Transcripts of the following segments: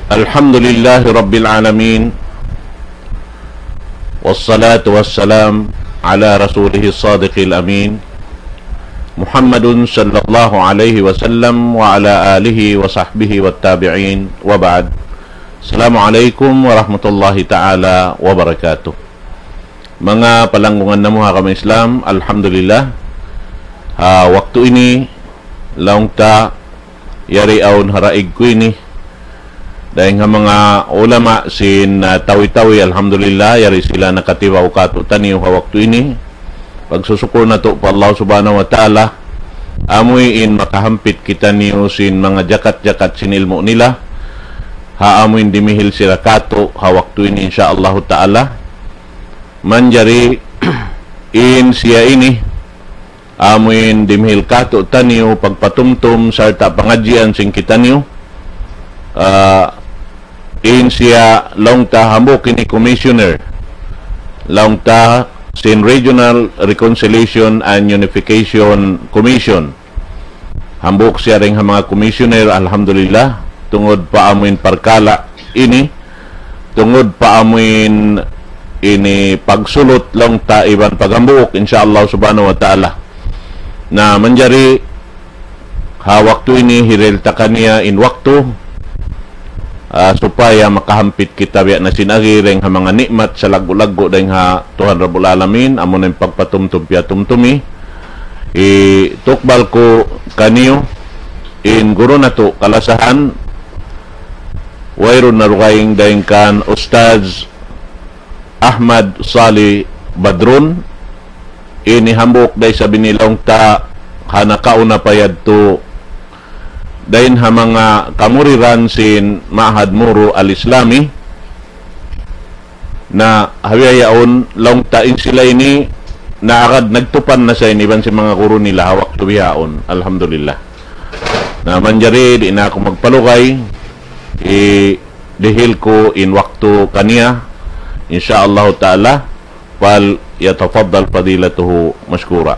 Alhamdulillahi Rabbil Alamin. Wassalatu wassalam ala rasulihi sadiqil amin Muhammadun sallallahu alaihi wasallam wa ala alihi wa sahbihi wa tabi'in wa ba'd. Assalamualaikum warahmatullahi ta'ala wa barakatuh. Mga palanggungan na mga kami Islam, Alhamdulillah, waktu ini laong ta yari aun haraig ko ini dahil nga mga ulama sin tawi-tawi, alhamdulillah, yari sila nakatibaw kato taniyo waktu ini. Pagsusukur na to pa Allah subhanahu wa ta'ala, amoy in makahampit kita niyo sin mga jakat-jakat sin ilmo nila, haamoy dimihil sila kato waktu ini insyaallah ta'ala. Manjari in siya ini, amoy dimihil kato taniyo pagpatumtum sarta pangadjian sin kita niyo. In siya long ta hambok kini commissioner long ta sin Regional Reconciliation and Unification Commission, hambok siya ring mga commissioner, alhamdulillah, tungod pa amuin parkala ini, tungod pa amuin ini pagsulot long ta iban pagambuk insyaallah subhanahu wa ta'ala na manjari waktu ini hirel ta kaniya in waktu supaya makahampit kita biya na sinagireng ha mga nikmat sa lago-lago dahil ha Tuhan Rabbul Alamin amo na yung pagpatumtum piya tumtumi tukbal ko kaniyo in guro na to kalasahan wayron na rukaying dahil kan Ustaz Ahmad Salih Badrun inihambok dahil sabi nilang ta hanakauna payad to dahin ha mga kamuriran sin Ma'had Muru al-Islami na hawiyayaon long tain sila ini na agad nagtupan na sa iniban si mga guru nila hawak tubihaon, alhamdulillah. Na manjari di na ako magpalukay dihil ko in waktu kaniya insyaallah ta'ala fal yatafaddal fadilatuhu mashkura.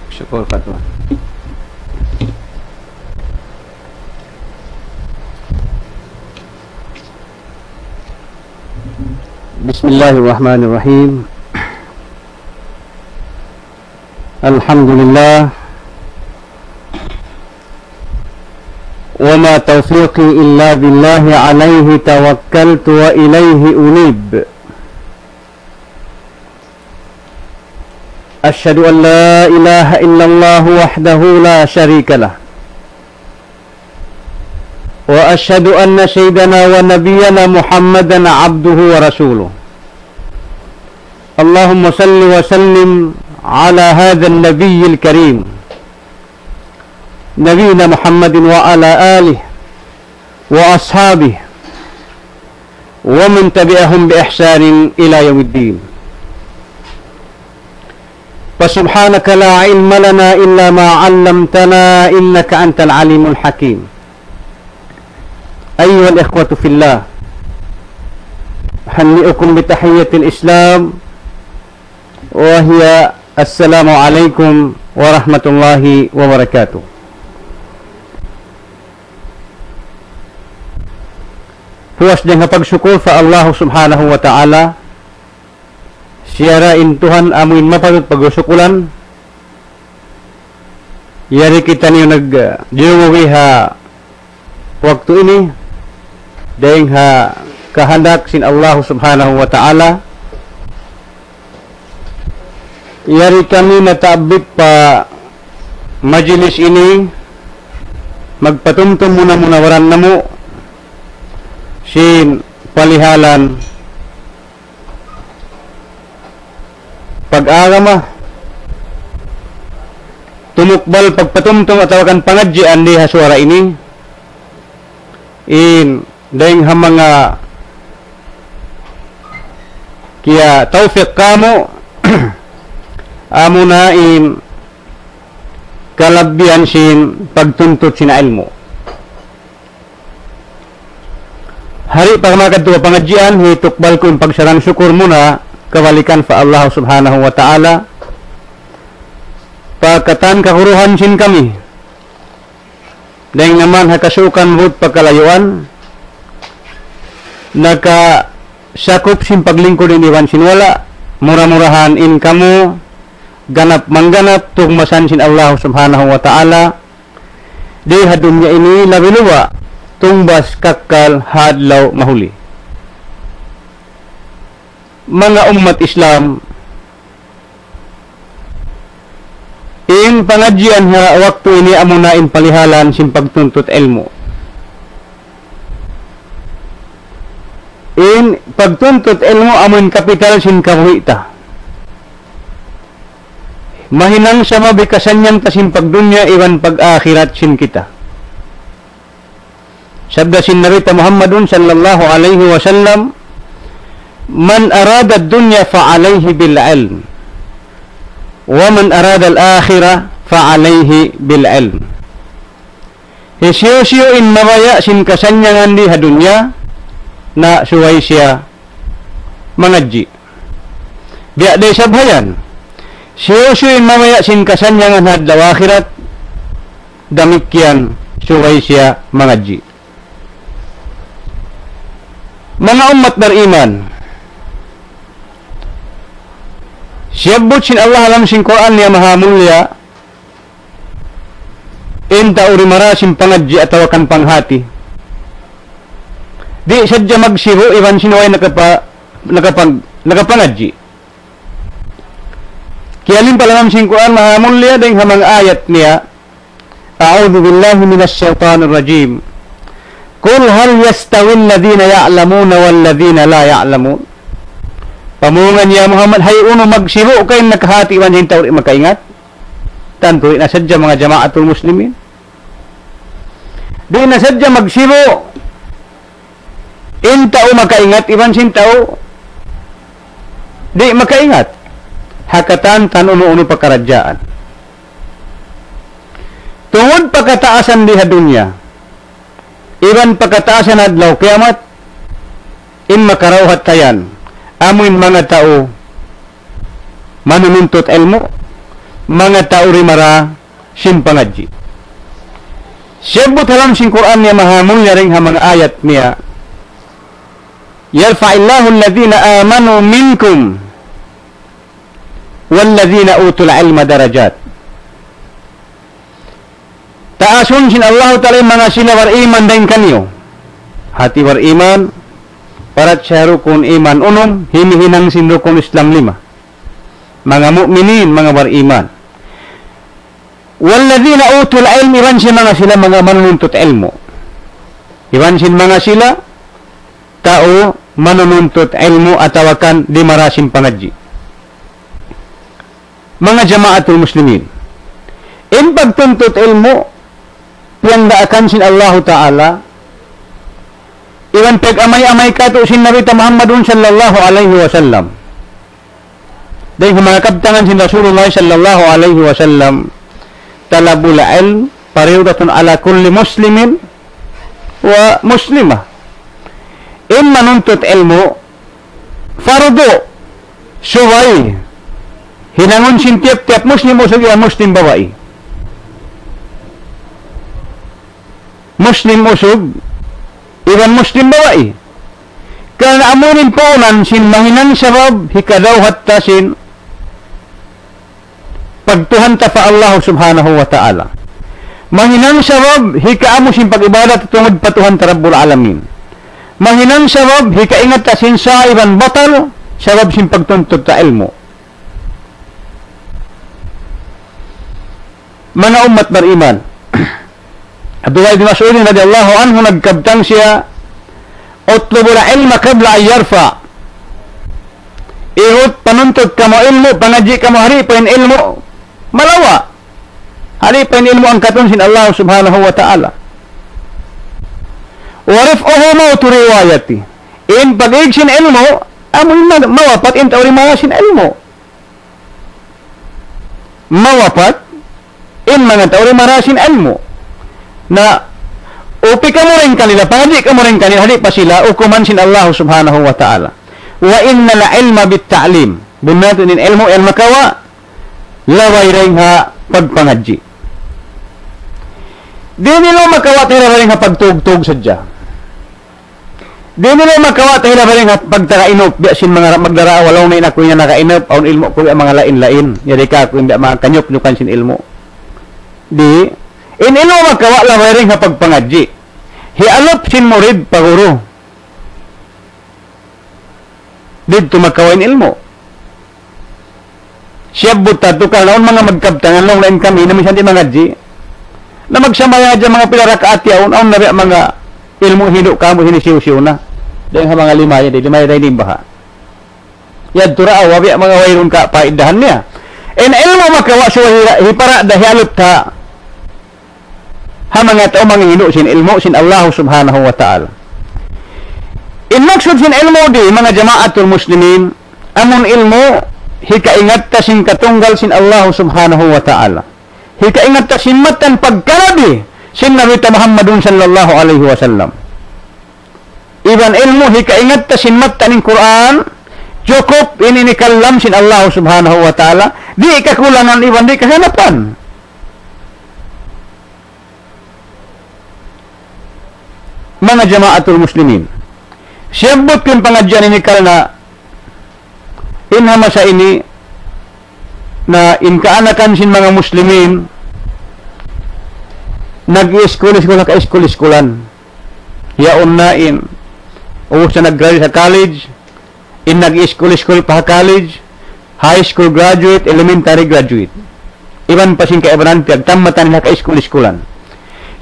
Syukur Fatwa. Bismillahirrahmanirrahim. Alhamdulillah. Wa ma taufiqi illa billahi alayhi tawakkaltu wa ilayhi unib. Asyhadu an la ilaha illallah wahdahu la syarika lah. وأشهد أن سيدنا ونبينا محمدا عبده ورسوله. اللهم صل وسلم على هذا النبي الكريم نبينا محمد وعلى آله وأصحابه ومن تبعهم بإحسان إلى يوم الدين. فسبحانك لا علم لنا إلا ما علمتنا إنك أنت العليم الحكيم. أيها الإخوة في الله، أهنئكم بتحية الإسلام وهي السلام عليكم ورحمة الله وبركاته. Puas din pagsyukur sa Allah subhanahu wa ta'ala, siyarain Tuhan amuin mapagod pagsukulan, yari kita niyo nag-diuwi ha waktu ini dahil ha kahandak sin Allah subhanahu wa ta'ala. Yari kami natabit pa majlis ini magpatumtum muna waran namo sin palihalan pag-agama tumukbal pagpatumtum at awakan pangadjian di hasuara ini in dahil ha mga kaya tawfiq kamo amo na in kalabbian sin pagtuntut sina ilmo. Hari pa mga kadto pangadjian hitukbal ko yung pagsarang syukur muna kawalikan fa Allah subhanahu wa ta'ala pagkatan kahuruhan sin kami dahil naman hakasukan hud pagkalayuan sakop sin paglingkod ni Iwan sinwala, mura-murahan in kamo, ganap mangganap, tugmasan sin Allah subhanahu wa ta'ala, di hadunya ini labiluwa, tungbas kakal hadlaw mahuli. Mga umat Islam, in pangadjian nga waktu ini amunain palihalan sin pagtuntut ilmu. In pagtuntut ilmu amun kapital sin kabuhita. Mahinang sa mabikasanyan ta sin pagdunya iwan pag-akhirat sin kita. Sabda sin narita Muhammadun sallallahu alaihi wasallam, man arada ad-dunya fa alayhi bil ilm. وَمَنْ أَرَادَ الْآخِرَةَ فَعَلَيْهِ بِالْعِلْمِ. Siyo-siyo in mabaya sin kasanyangan di hadunya na suway siya mangadji. Biya day sabhayan. Siyo-siyo in mabaya sin kasanyangan hadlaw akhirat, damikyan suway siya mangadji. Mga umat beriman, siyabot sin Allah alam sin Quran niya mahamulya, inta urimara sin pangadji atawakan panghati. Di sadya magsiho iwan sinuway nakapangadji. Kiyalin palamam sin Quran mahamulya dahil hamang ayat niya, A'udhu billahi minas syaitanir rajim. Qul hal yastawil ladhina ya'lamuna wal ladhina la ya'lamun. Pamungan niya Muhammad, hay uno magsibo kayo nakahati man hintaw rin makaingat. Tanto rin nasadya mga jamaatul muslimin. Di nasadya magsibo. Intao makaingat, iban sintaw. Di makaingat. Hakatan tan uno-uno pagkaradyaan. Tungod pagkataasan di hadunya. Iban pagkataasan adlaw kiamat. In makarawhat tayan. Amuin mga tao manununtut ilmu, mga tao rimara simpangadji. Siyabot halam sin Quran niya mahamul niya rin hamang ayat niya, yarfa'illahu alladhina amanu minkum walladhina utul ilma darajat. Taasun sin Allah ta'ala mga sila war iman din kanyo. Hati war iman, parat siya rukun iman unum, hinihinang sin rukun Islam 5. Mga mu'minin, mga bariman. Walladhina utul ilm, iwan sin mga sila mga manununtut ilmu. Iwan sin mga sila, tao manununtut ilmu atawakan di marasim pangadji. Mga jamaatul muslimin. In pagtuntut ilmu, yang daakan sin Allah Ta'ala, iwan pag-amay-amay ka to sin Nabi Muhammadun sallallahu alaihi wasallam. Dahil mga kabtangan sin Rasulullah sallallahu alaihi wasallam, talabul ilm pariudatun ala kulli muslimin wa muslimah. In manuntut ilmu, fardo, suway, hinangon sin tiap-tiap muslim usog iwan muslim babae. Muslim usog iwan muslim bawa'i. Karena amunin paunan sin mahinang sabab hikadaw hatta sin pagtuhan ta fa Allah subhanahu wa ta'ala. Mahinang sabab hikaamu sin pag-ibadat tungod patuhan ta Rabbul Alamin. Mahinang sabab hikaingat ta sin sa iban batal sabab sin pagtuntut ta ilmu. Mga umat beriman, Abdullah bin Mas'ud radhiyallahu anhu nagkabtang siya, utlubul ilma qabla an yarfa. Ihut panuntut kamo ilmu, pangaji kamo hari pain ilmu malawa. Hari pain ilmu ang katon sin Allah subhanahu wa ta'ala. Warif'uhu mautu riwayati. In pag-ig sin ilmu, amoy mawapat in tauri mga sin ilmu. Mawapat in mga tauri mga sin ilmu. Na upi ka mo rin kanila, pangadi ka mo rin kanila, hali pa sila, ukuman sin Allah subhanahu wa ta'ala. Wa inna la ilma bit ta'lim. Bunatun in ilmu el makawa, laway rin ha pagpangadji. Di nilo makawa tira rin ha pagtugtog sadya. Di nila makawa tayo na ba rin pagtakainop, di sin mga magdara, walaw na inakoy na nakainop, aun ilmo ko ang mga lain-lain. Yari ka, kung hindi mga kanyop-nyukan sin ilmo. Di, in ilmo makawa lang ba rin pagpangadji. Hialop sin murid paguro. Dito makawain ilmo. Siya buta, tukal naon mga magkabtangan lang lain kami, na minsan di mangadji. Na magsamaya dyan mga pilarakaati, aun na mga ilmo hino kamo sinisiw-siw na. Dahil mga limaya, limaya tayo din baha. Yan, turaaw, wabi mga wayrong ka, paidahan niya. En ilmo makawa suwa hipara dahialot ta, ha mga tao mga hino, sin ilmo, sin Allah subhanahu wa ta'ala. In maksud sin ilmo di, mga jamaatul muslimin, amon ilmo, hikaingat ta sin katunggal sin Allah subhanahu wa ta'ala. Hikaingat ta sin matan pagkarabi, sin Nabi Muhammadun sallallahu alaihi wasallam. Iban ilmu hikaingat ta sin matan ng Quran, cukup ini nikallam sin Allah subhanahu wa ta'ala, di kakulangan iban di kahanapan. Mga jamaatul muslimin, siyabot yung pangadyan ni Nikal na inhama sa ini na inkaanakan sin mga muslimin nag-i-school-school ka school-schoolan yaon na in o sa nag-graduate sa college in nag-i-school-school pa college, high school graduate, elementary graduate, iban pa sin kaibanan pagtamatan nila ka school-schoolan.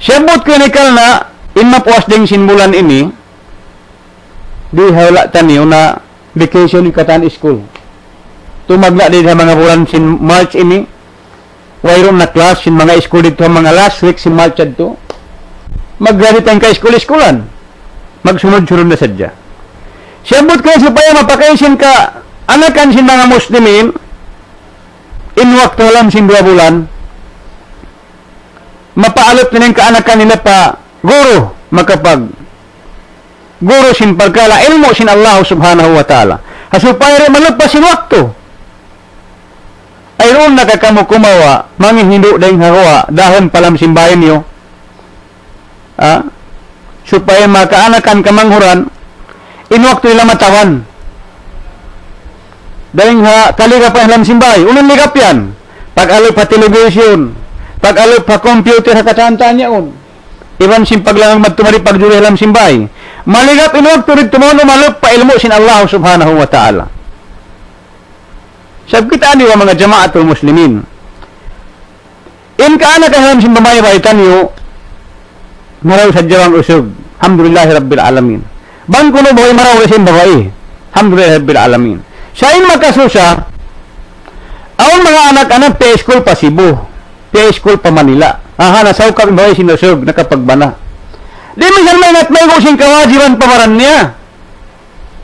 Siyabot ko ni Nikal na in mapuas ding sinmulan ini di hawla taniyo na vacation ni katan school. Tumagna din sa mga bulan sin March ini. Wayron na class sin mga school dito mga last week sin March adto. Mag-graduate ang ka school-schoolan. Magsunod-sunod na sadya. Siyabot kayo supaya mapakaisin ka anakan sin mga muslimin in wakto lang sin 2 bulan. Mapaalot na ka anakan nila pa guro makapag guro sin pagkala ilmo sin Allah subhanahu wa ta'ala. Hasupaya rin malagpas sin wakto. Ay roon nakakamukumawa, manghihindo dahil hawa, dahil palam simbayan nyo. Supaya makaanakan kamanghuran, inwakto nila matawan. Dahil kaligap pa ilang simbay, unang ligap yan. Pag-alop pa television, pag-alop pa computer, katantaan niya un. Iban simpag lang magtumari pag-juri ilang simbay. Maligap inwakto rin tumuno, malop pa ilmo sin Allah subhanahu wa ta'ala. Sab kita niyo mga jamaatul muslimin. In kaana ka halam sin babae baitan niyo maraw sa jawang usog. Alhamdulillah rabbil alamin. Bang kuno boy maraw sin babae. Alhamdulillah rabbil alamin. Sa in makasusa aon mga anak-anak pa school pa Cebu, pa school pa Manila. Aha nasaw ka babae sin usog nakapagbana. Di minsan may nat may sin kawajiban pamaran niya.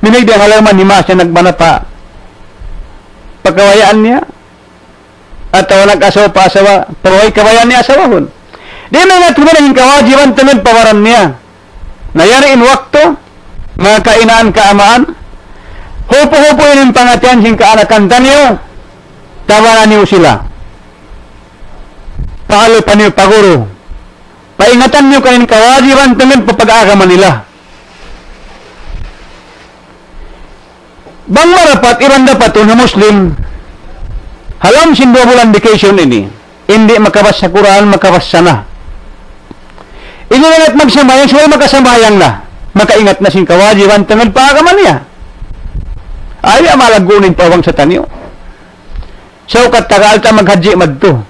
Minay di halaman ni Mas nagbana pa pagkawayaan niya at walang asawa pa asawa paway kawayan niya asawahon di na nga tumalang kawajiban tamid pawaran niya nayari in wakto mga kainaan kaamaan hupo-hupo yun yung pangatian sin kaanakan tanyo tawanan niyo sila pakalo pa niyo paguro paingatan niyo kanin kawajiban tamid papag-agaman nila. Bang marapat, iban dapat na Muslim halam sin 2 bulan vacation ini hindi makabas sa Quran, makabas sana ini na't magsambayang suway makasambayang na makaingat na sin kawajiban tangad paagaman niya ay malagunin pawang sa tanyo so katagal ta maghaji madto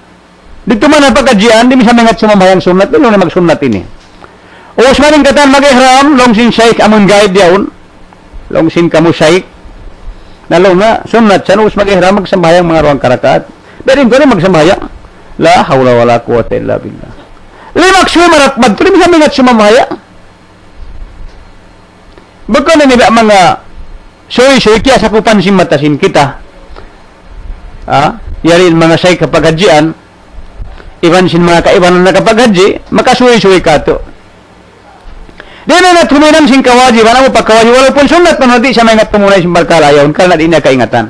dito man napaghajian di misam ingat sumambayang sunat dilo na magsunat ini o usmaning katan mag-ihram long sin shaykh amon guide yaon long sin kamo shaykh nalaw na sunat siya nung mag-ihram magsambayang mga ruang karakat pero ko rin magsambayang la hawla wala quwwata illa billah limak sumarat madto rin mingat sumamaya baka na nila mga soy-soy kaya sa kupansin matasin kita yari mga say kapaghajian iban sin mga kaibanan na kapaghaji makasuy-suy ka to di na natuminan sin kawajiban mo pagkawajiban walaupun sunat man di siya may natumunay sin balkalayaw karena di niya kaingatan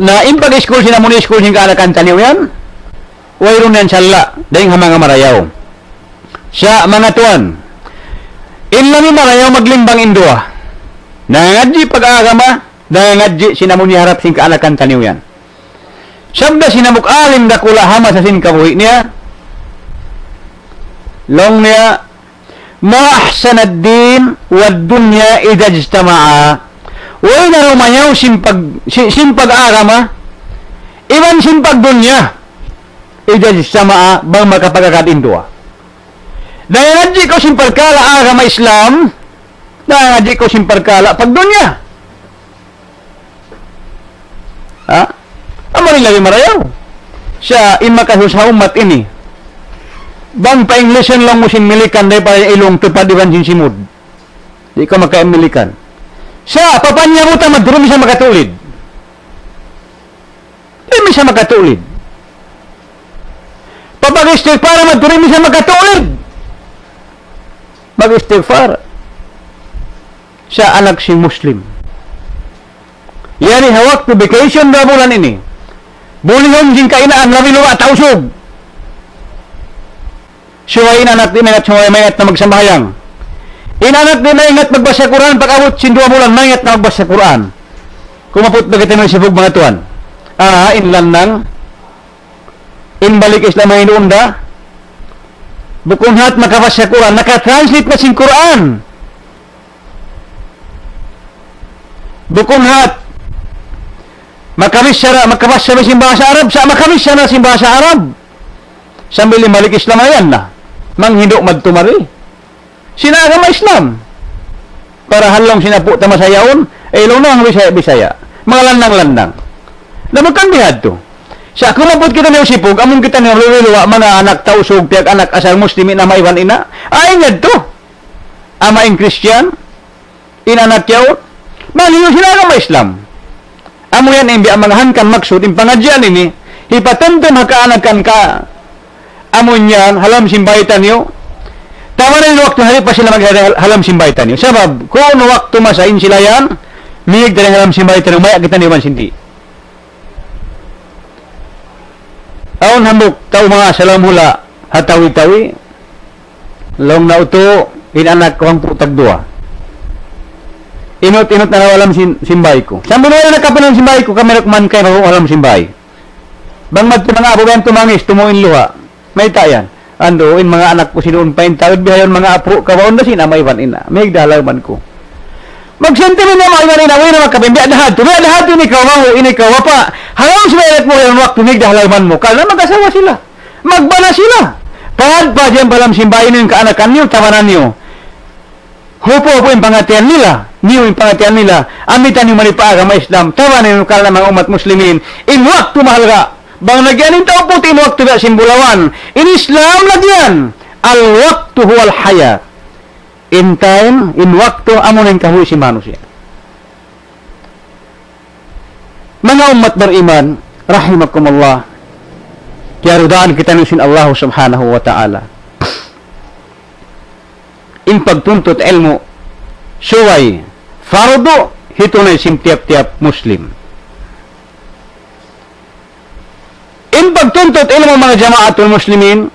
na impag school sina muna school sin kaanakan taniw yan wayron yan sala dahil mga marayaw Siya, mga tuan, inlami marayaw maglimbang indua. Nangadji pag-agama, nangadji sinamun harap sing kaanakan taniw yan. Sabda sinamuk-alim da kula hama sa sinkabuhi niya. Long niya, ma ahsanad din wad dunya idha ijtama'a. Way na rumayaw simpag-agama, iban simpag dunya idha ijtama'a bang makapagakat indua. Nangadji ko simpagkala agama Islam, nangadji ko simpagkala pag dunya. Ha? Amo rin lagi marayaw. Siya, imakasus sa umat ini. Bang pa-Englishan lang mo sinmilikan dahil para ilong tupadiban sin simud. Di ka maka-Amerikan. Siya, papanya mo ta madurumi sa makatulid. Di siya makatulid. Papag-istighfar madurumi sa makatulid. Mag-istighfar. Siya anak si Muslim. Yani hawak to vacation na bulan ini. Bulihom sing kainaan labi luwa tausog. Suwain anak din at suway mayat na magsambayang. Inanak din na ingat magbasa Quran pag-abot sin 2 bulan mayat na magbasa Quran. Kumapot na kita ng sibog mga tuan. Inlan nang inbalik Islam ay inuunda. Bukun hat makabasa Quran, nakatranslate na sin Quran. Bukun hat makabasa na sin bahasa Arab, sa makabasa na sin bahasa Arab. Sambil balik Islam ayan na. Manghindok magtumari. Sinagama Islam. Para halong sinapu tamasayaon, ilaw na ang Bisaya. Mga landang-landang. Namakang bihad to. Sa kumapot kita niyo sipog, among kita niyo luluwa, mga anak tausog, tiyak anak asal muslimin na maiwan ina. Ay nga to. Ama in Christian, inanak yaw, maliyo sinagama Islam. Amo yan imbi ang mga hangkan maksud, yung pangadyan ini, hipatuntum hakaanakan ka, amon yan, halam simbaitan niyo. Tama na yung waktu hari pa sila maghalam simbaitan niyo. Sabab, kung waktu masain sila yan, miyig tayo halam simbaitan niyo, maya kita niyo man sindi. Aon hambuk, tao mga salam hula, hatawi-tawi, long na uto, inanak ko ang putag dua. Inot-inot na nawalam simbay ko. Sambil wala nakapanon simbay ko, kami nakman kayo mawawalam simbay. Bang magtunang abo yan tumangis, tumuin luha. May tayan. Ando, in mga anak ko sinuun pa yung tawid bihayon mga apro, kawaon na sina, maiwan ina. May dalaman ko. Magsentimen na maiwan ina, huwag na magkapin. Biya dahad to ni kawaw, ini kawapa. Hanggang sumayat mo yung waktu, may dalaman mo. Kala mag-asawa sila. Magbana sila. Pahad pa dyan palam simbahin yung kaanakan niyo, tawanan niyo. Hupo yung pangatian nila. Niyo yung pangatian nila. Amitan yung manipaagama Islam. Tawanan yung kala mga umat muslimin. In waktu mahalga. Bang nagyanin tao po in waktu ba simbulawan. In Islam nagyan. Al-waktu huwal haya. In time, in waktu, amon yung kahuy si manusia. Mga umat beriman, rahimakumullah. Yarudaan kita nusin Allah subhanahu wa ta'ala. In pagtuntut ilmu, suway, fardo, hito na isim tiap-tiap Muslim. In pagtuntut ilmu mga jamaatul muslimin,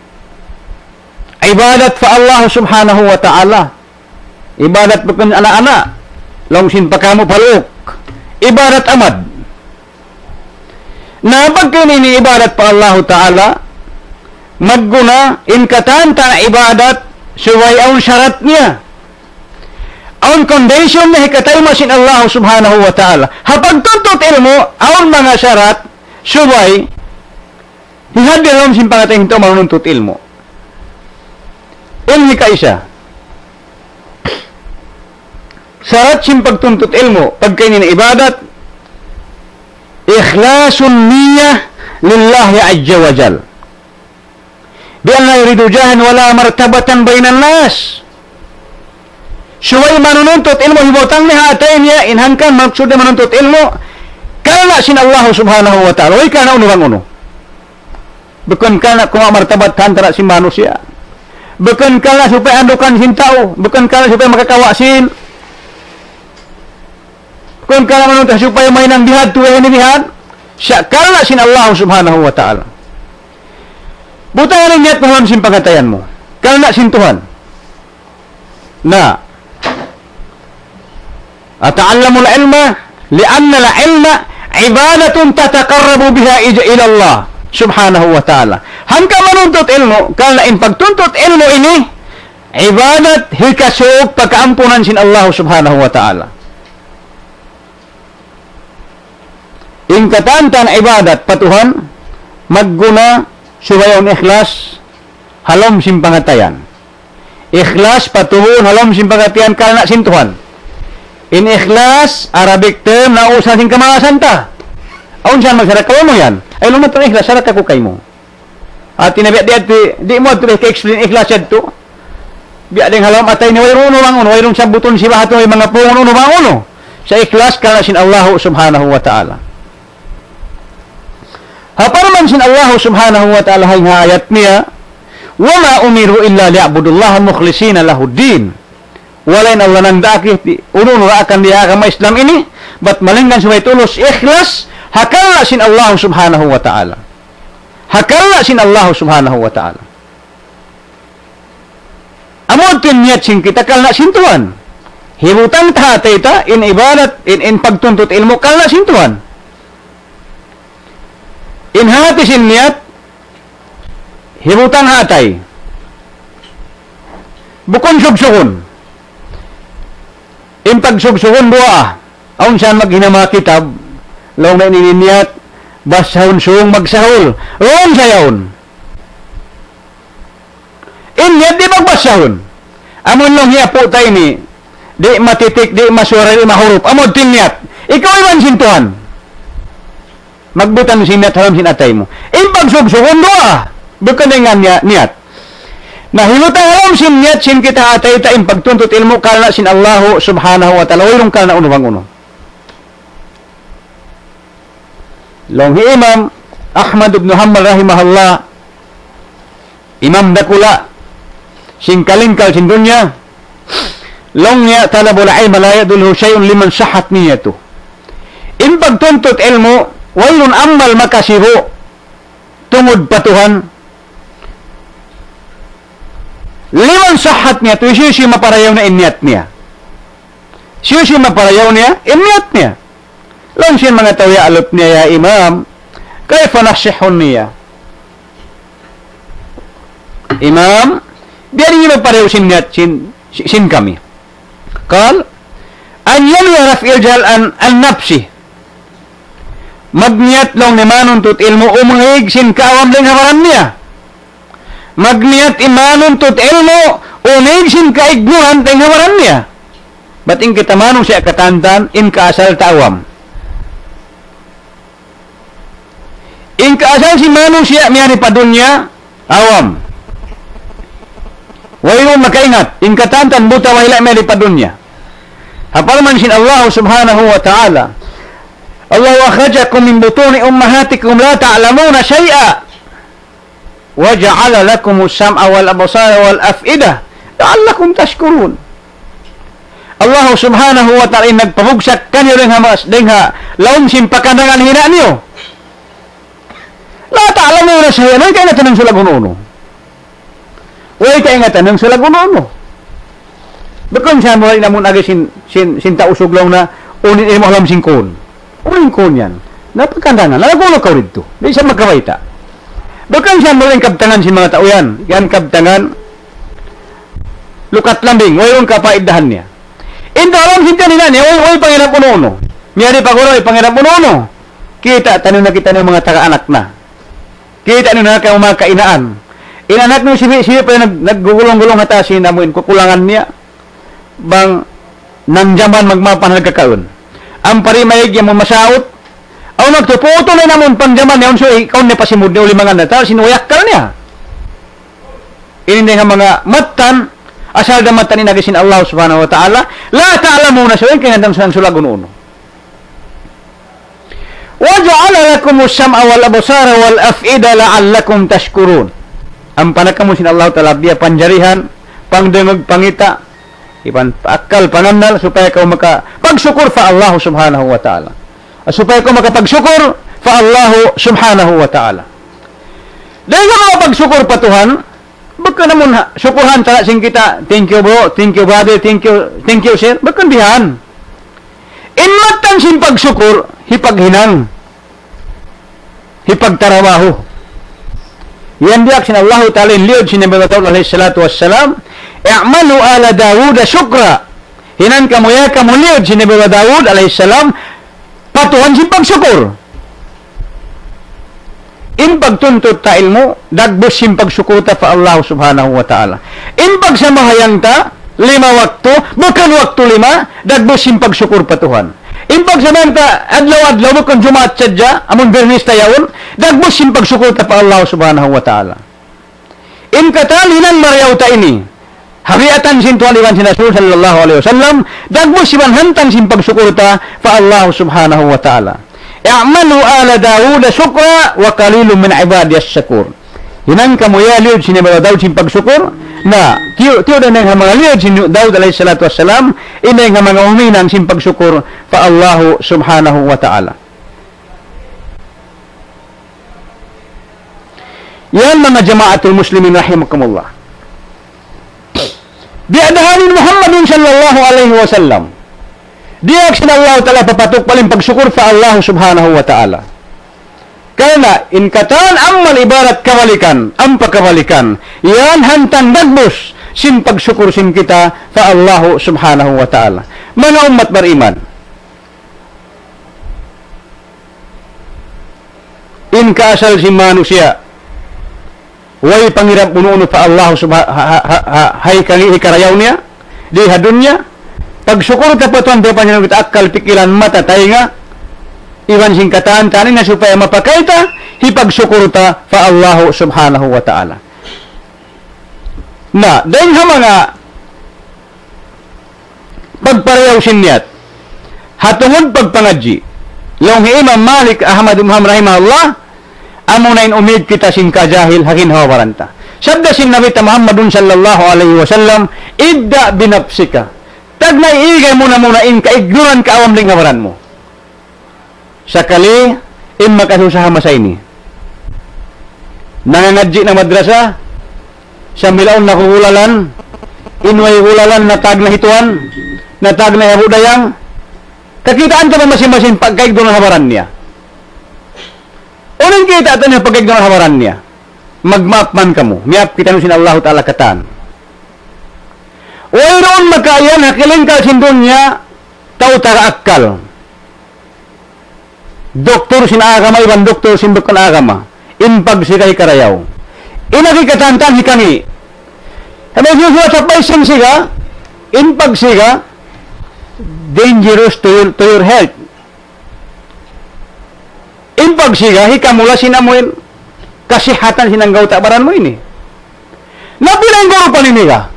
ibadat fa Allah subhanahu wa ta'ala. Ibadat bukan anak-anak. Longsin pa kamu paluk. Ibadat amad. Napag kinini ibadat pa Allah ta'ala, magguna, in katanta na ibadat, suway ang syarat niya. Ang condition na hikatay masin Allah subhanahu wa ta'ala. Hapag tuntut ilmu, ang mga syarat, suway, hihadir lang simpangatay hinto manuntut ilmu. Ilmi ka isa. Syarat simpagtuntut ilmu, pagkainin na ibadat, ikhlasun niyah lillahi azza wa jal. Bian la yuridu jahan wala martabatan bainan nas. Suway manununtut ilmu hibotang ni hatain niya inhangkan maksud manuntut ilmu kana sin Allah subhanahu wa ta'ala. Way kana unuwang uno. Bukan kana kuma martabat antara si manusia. Bukan kana supaya andukan sin tao, bukan kana supaya makakawasin. Bukan kana manuntut supaya mainang bihad tuwa ini bihad. Siya kana sin Allah subhanahu wa ta'ala. Butang rin niya't mahulam sin pangatayan mo. Kana sin Tuhan. na ata'allamul ilma li'anna al-ilma ibadatun tataqarrabu biha ila Allah subhanahu wa ta'ala. Hangka manuntut ilmu, kala in pagtuntut ilmu ini ibadat hikasog pagkaampunan sin Allah subhanahu wa ta'ala. In katantan ibadat patuhan magguna subayon ikhlas halom simpangatayan. Ikhlas patuhon halom simpangatayan kana sintuhan. In ikhlas Arabic term na usa sing kamahasan ta. Aun siya magsarakaw mo yan. Ay lumat na ikhlas saraka ko kay mo. At tinabi di mo to explain ikhlas to. Biya ding halom atay ni wayron lang uno wayron sabuton si bahato ay mga pungon uno ba uno. Sa ikhlas kana sin Allah subhanahu wa ta'ala. Haparman sin Allah subhanahu wa ta'ala hay ayat niya, wama umiru illa liya'budullaha mukhlishina lahud-din. Walain Allah nang dakit uno akan dia agama Islam ini, bat malinggan subay tulus ikhlas, hakala sin Allah subhanahu wa ta'ala. Hakala sin Allah subhanahu wa ta'ala. Amod tinyat sin kita kalna sintuan. Hibutang tahatay ta in ibadat in pagtuntut ilmu kalna sintuan. In hati sin niyat hibutang hatay bukon subsuhon in pagsubsuhon dua aun saan maghinama kitab law na ininiyat basahon suong magsahol roon sayaon in niyat di magbasahon amon long hiya po tayo ni di matitik di masura di mahurop amon tinyat ikaw iman sintuhan magbutan sinat haram sinatay mo. In pagsubsugon doa, bukan dengan niat. Nah, hilutang haram sin niat sin kita atay ta in pagtuntut ilmu kalna sin Allah subhanahu wa ta'ala. Wairong kalna uno bang uno. Long Imam Ahmad ibn Hanbal rahimahullah, Imam dakula sin kalingkal sin dunya, long niya talabul ilma la yadulhu syai'un liman sahhat niyatu. In pagtuntut ilmu wailun amal makasibo tungod patuhan liman sahat niya to siya maparayaw na inyat niya siya maparayaw niya inyat niya lang siya mga tawya alot niya ya imam kayfa nasihun niya imam biar niya maparayaw sinyat sin kami kal an yamya raf'il jahal an nafsi magniat long ni manon tut ilmu umhig sin kaawam ling hawaran niya magniat imanon tut ilmu umhig sin kaignuhan ting hawaran niya bating kita manong siya katantan in kaasal taawam in kaasal si manong siya miyari pa dunya awam wairong makaingat in katantan buta wahila miyari pa dunya hapalman sin Allah subhanahu wa ta'ala Allah akhrajakum min butuni ummahatikum la ta'lamuna syai'a wa ja'ala lakumus sam'a wal absara wal af'idah la'allakum tashkurun. Allah subhanahu wa ta'ala nagpabugsak kanyo ring hamas dengha laum simpakandangan hina niyo. La ta'lamuna syai'a way kay ngatan ng sulagunono. Way kay ngatan ng sulagunono. Bekon sa mo namun agi sin tausog lang na unin mo alam singkon. Uling ko niyan. Napagkandangan. Nalagulo ka rito. Di siya magkawaita. Bukan siya muling kabtangan si mga tao yan. Yan kabtangan. Lukat lambing. Wayon kapaiddahan niya. Inta alam sinta nila niya. Way pangirap uno-uno. Miyari pa ko pangirap uno-uno. Kita. Tanong na kita ng mga taga-anak na. Kita nyo na kayo mga kainaan. Inanak nyo siya pa naggugulong-gulong hatasin na mo. Kukulangan niya. Bang nangjaman magmapan nagkakaon. Ang parimayig yung masaot aw nagtuputo na namon pangjaman yaon so ikaw na pasimud ni uli mga nata sinuyak ka niya ini nga mga matan asal da matan ni nagisin Allah subhanahu wa ta'ala la ta'lamuna syai'an kay ngandam sang sulagon uno wa ja'ala lakumus sam'a wal absara wal af'ida la'allakum tashkurun ang panakamu sin Allah ta'ala biya panjarihan pangdengog pangita ipan akal panandal supaya kau maka pagsyukur fa Allah subhanahu wa ta'ala supaya kau maka pagsyukur fa Allah subhanahu wa ta'ala dahil ka mga pagsyukur pa Tuhan Baka naman syukurhan tala sing kita. Thank you bro, thank you brother, thank you sir. Baka dihan. Inmatan sin pagsyukur, hipaghinang. Hipagtarabaho. Yan diyak sin Allah Ta'ala inliod sin Nabi Dawud alaihi salatu wassalam. I'malu ala Dawud syukra. Hinan kamuya kamuliod sin Nabi Dawud alaihi salam patuhan sin pagsyukur. In pagtuntut ta ilmo, dagbos sin pagsyukur ta fa Allah subhanahu wa ta'ala. In pagsamahayang ta, 5 waktu, bukan waktu 5, dagbos sin pagsyukur patuhan. In pagsamahayang ta, adlaw-adlaw, bukan Jumaat sadya, amon Bernis tayaon, dagbos sin pagsyukur ta fa Allah subhanahu wa ta'ala. In katalinan mariyaw ta ini, hariatan sin tuan iwan sin Rasul sallallahu alaihi wasallam, dagbos sin hantan sin pagsyukur ta fa Allah subhanahu wa ta'ala. I'malu ala Dawud syukra wa qalilun min ibadiyas syakur. Hinan kamu ya liud sin Dawud sin pagsyukur na tiyo dan yang mga liud sin Dawud alaihi salatu wassalam ina nga mga uminan sin pagsyukur fa Allah subhanahu wa ta'ala. Yan mga jamaatul muslimin rahimakumullah. Biadahanin Muhammadun sallallahu alaihi wasallam. Dia akan Allah Ta'ala papatok paling pagsyukur sa Allah subhanahu wa ta'ala. Karena in kataan amal ibarat kawalikan, ang pagkawalikan, yan hantang dagbos sin pagsyukur sin kita sa Allah subhanahu wa ta'ala. Mga umat beriman. In kaasal si manusia, way pangirap uno-uno sa Allah hay kangi ikarayaw niya, di hadunya, pagsyukur tapatuan depan yang kita akal pikiran mata tainga iwan singkataan tanin na supaya mapakaita hipagsyukur ta fa Allah subhanahu wa ta'ala. Na dahil ha mga pagparayaw sinyat hatungod pagpangadji yung Imam Malik Ahmad Muhammad rahimahullah amunain umid kita sin kajahil hakin hawaranta sabda sin Nabi Muhammadun sallallahu alaihi wasallam idda binafsika tagnay igay muna in ka-ignoran ka awam ling hawaran mo. Sakali, in makasusaha masay ni. Nangangadji na madrasa, sa milaon na kuhulalan, inway hulalan na tag na hituan, na tag na habudayang, kakitaan ka ba masin-masin pagka-ignoran hawaran niya? Unang kita ito niya pagka-ignoran hawaran niya. Mag-map man ka mo. Miyap kita nusin Allah Ta'ala kataan. Wairoon makayan hakiling ka sindunya tau tara-akal. Doktor sin agama iban doktor sin bukan agama. In pagsikay karayaw. Inakikatantan hikangi. Habang susuwa sa paisin siga, in pagsiga, dangerous to your health. In pagsiga, hikamula sinamuin, kasihatan sinanggaw tabaran mo ini. Napilang guru paniniga.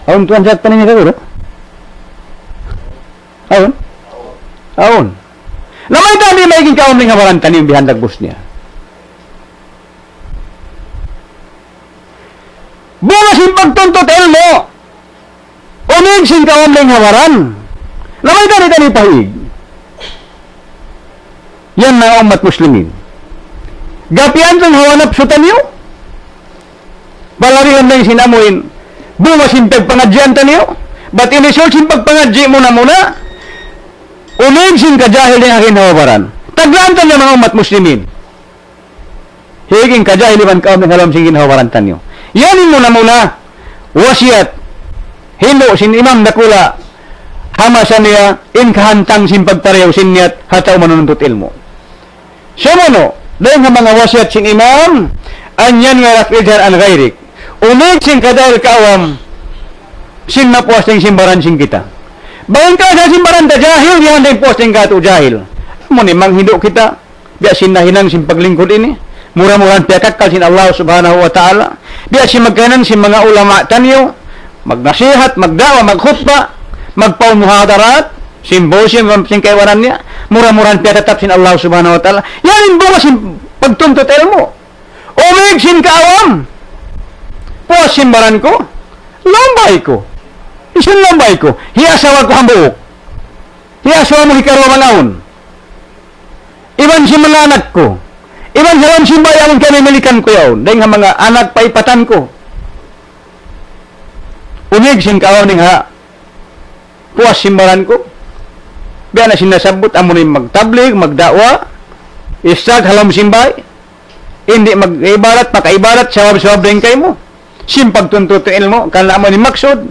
Aun tuan jat panin ka guru? Aun. Lamay tadi maiging kaon ning hawaran tanim bihandag bus niya. Bunga sin pagtuntot elmo. Unig sin kaon ning hawaran. Lamay tadi pahig. Yan na umat muslimin. Gapian tong hawanap sutan niyo. Balarihan na sinamuin. Bunga simpag pangadyan taniyo. But inisol simpag pangadji muna. Unig sin kajahil ng aking hawabaran. Taglantan ng mga umat muslimin. Higing kajahil iban kaom ng halam singin hawabaran taniyo. Yanin muna. Wasiat. Hilo sin imam nakula. Hamasan niya. In kahantang simpag tarayaw sinyat. Hataw manununtut ilmo. Sumuno. Dahil nga mga wasiat sin imam. Anyan nga rafijar an gairik. Unig sing kadahil kaawam sin naposting simbaran sing kita. Bayan ka sa simbaran ta jahil yan din posting ka to jahil. Mo ni manghindo kita biya sin nahinang sin paglingkod ini. Mura-muran piyakakal sin Allah subhanahu wa ta'ala. Biya sin magkanan sin mga ulama tanyo. Magnasihat, magdawa, magkhutba, magpaumuhadarat, simbosim sin kaiwanan niya. Mura-muran piyakatap sin Allah subhanahu wa ta'ala. Yan bunga sin pagtuntot ilmo. Unig sin kaawam. Puas simbaran ko, lambay ko. Isun lambay ko. Hiasawa ko hambuok. Hiasawa mo hikarwa malaon. Iban si mga anak ko. Iban halam simbay amon kami milikan ko yaon. Dahil nga mga anak paipatan ko. Unig sin kaon ning ha. Puas simbaran ko. Biya na sinasabot amon ni magtablig, magdawa. Istag halam simbay. Hindi mag-ibarat, makaibarat, sawab-sawab din kayo mo. Sin pagtuntutuin mo, kana mo ni maksud.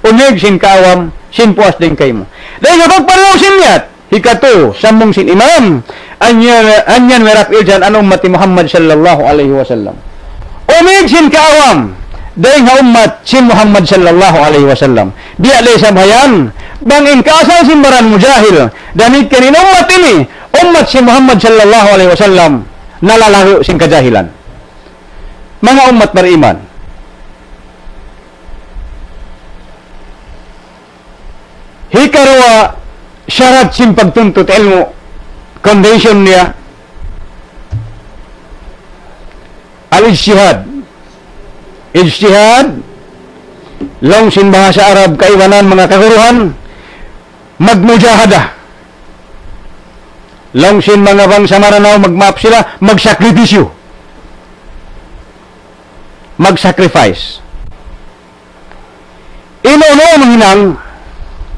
Unig sin kaawam, sin puas din kayo mo. Dahil nga pagparaw sin yat. Hikato, sambong sin imam, anyan merap iljan anong mati Muhammad sallallahu alaihi wasallam. Umig sin kaawam, dahil nga umat sin Muhammad sallallahu alaihi wasallam. Di alay sa bayan, bangin kaasal simbaran mujahil, danit kanin umat ini, umat sin Muhammad sallallahu alaihi wasallam, nalalaro sin kajahilan. Mga umat beriman, hikarwa, syarat sin pagtuntut ilmu condition niya al-ijtihad long sin bahasa Arab kaiwanan mga kaguruhan magmujahadah long sin mga bangsa maranaw magmap sila magsakripisyo magsacrifice ino-uno hinang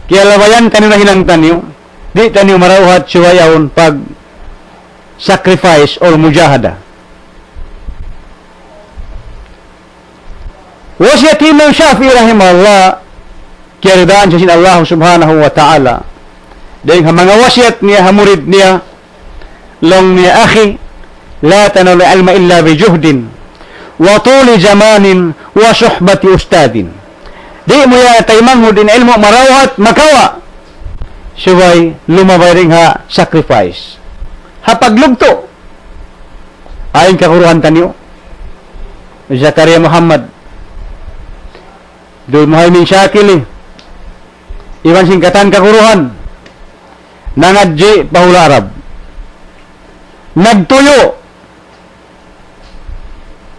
kaya labayan kanina hinangtan niyo, di tanyo marawhat suwayaon pag sacrifice or mujahada. Wasiat Imam Syafi'i rahimahullah, kaya ridaan siya sin Allah subhanahu wa ta'ala. Dahil mga wasiat niya, hamurid niya, long niya akhi, la tanawli alma illa bi juhdin, wa tuli zamanin, wa suhbati ustadin. Di mo ya taymang din ilmu marawat makawa subay lumabay ring ha sacrifice ha paglugto ayon kakuruhan tanyo Zakaria Muhammad do Muhammad Syakili iwan singkatan kakuruhan nangadji pahula Arab nagtuyo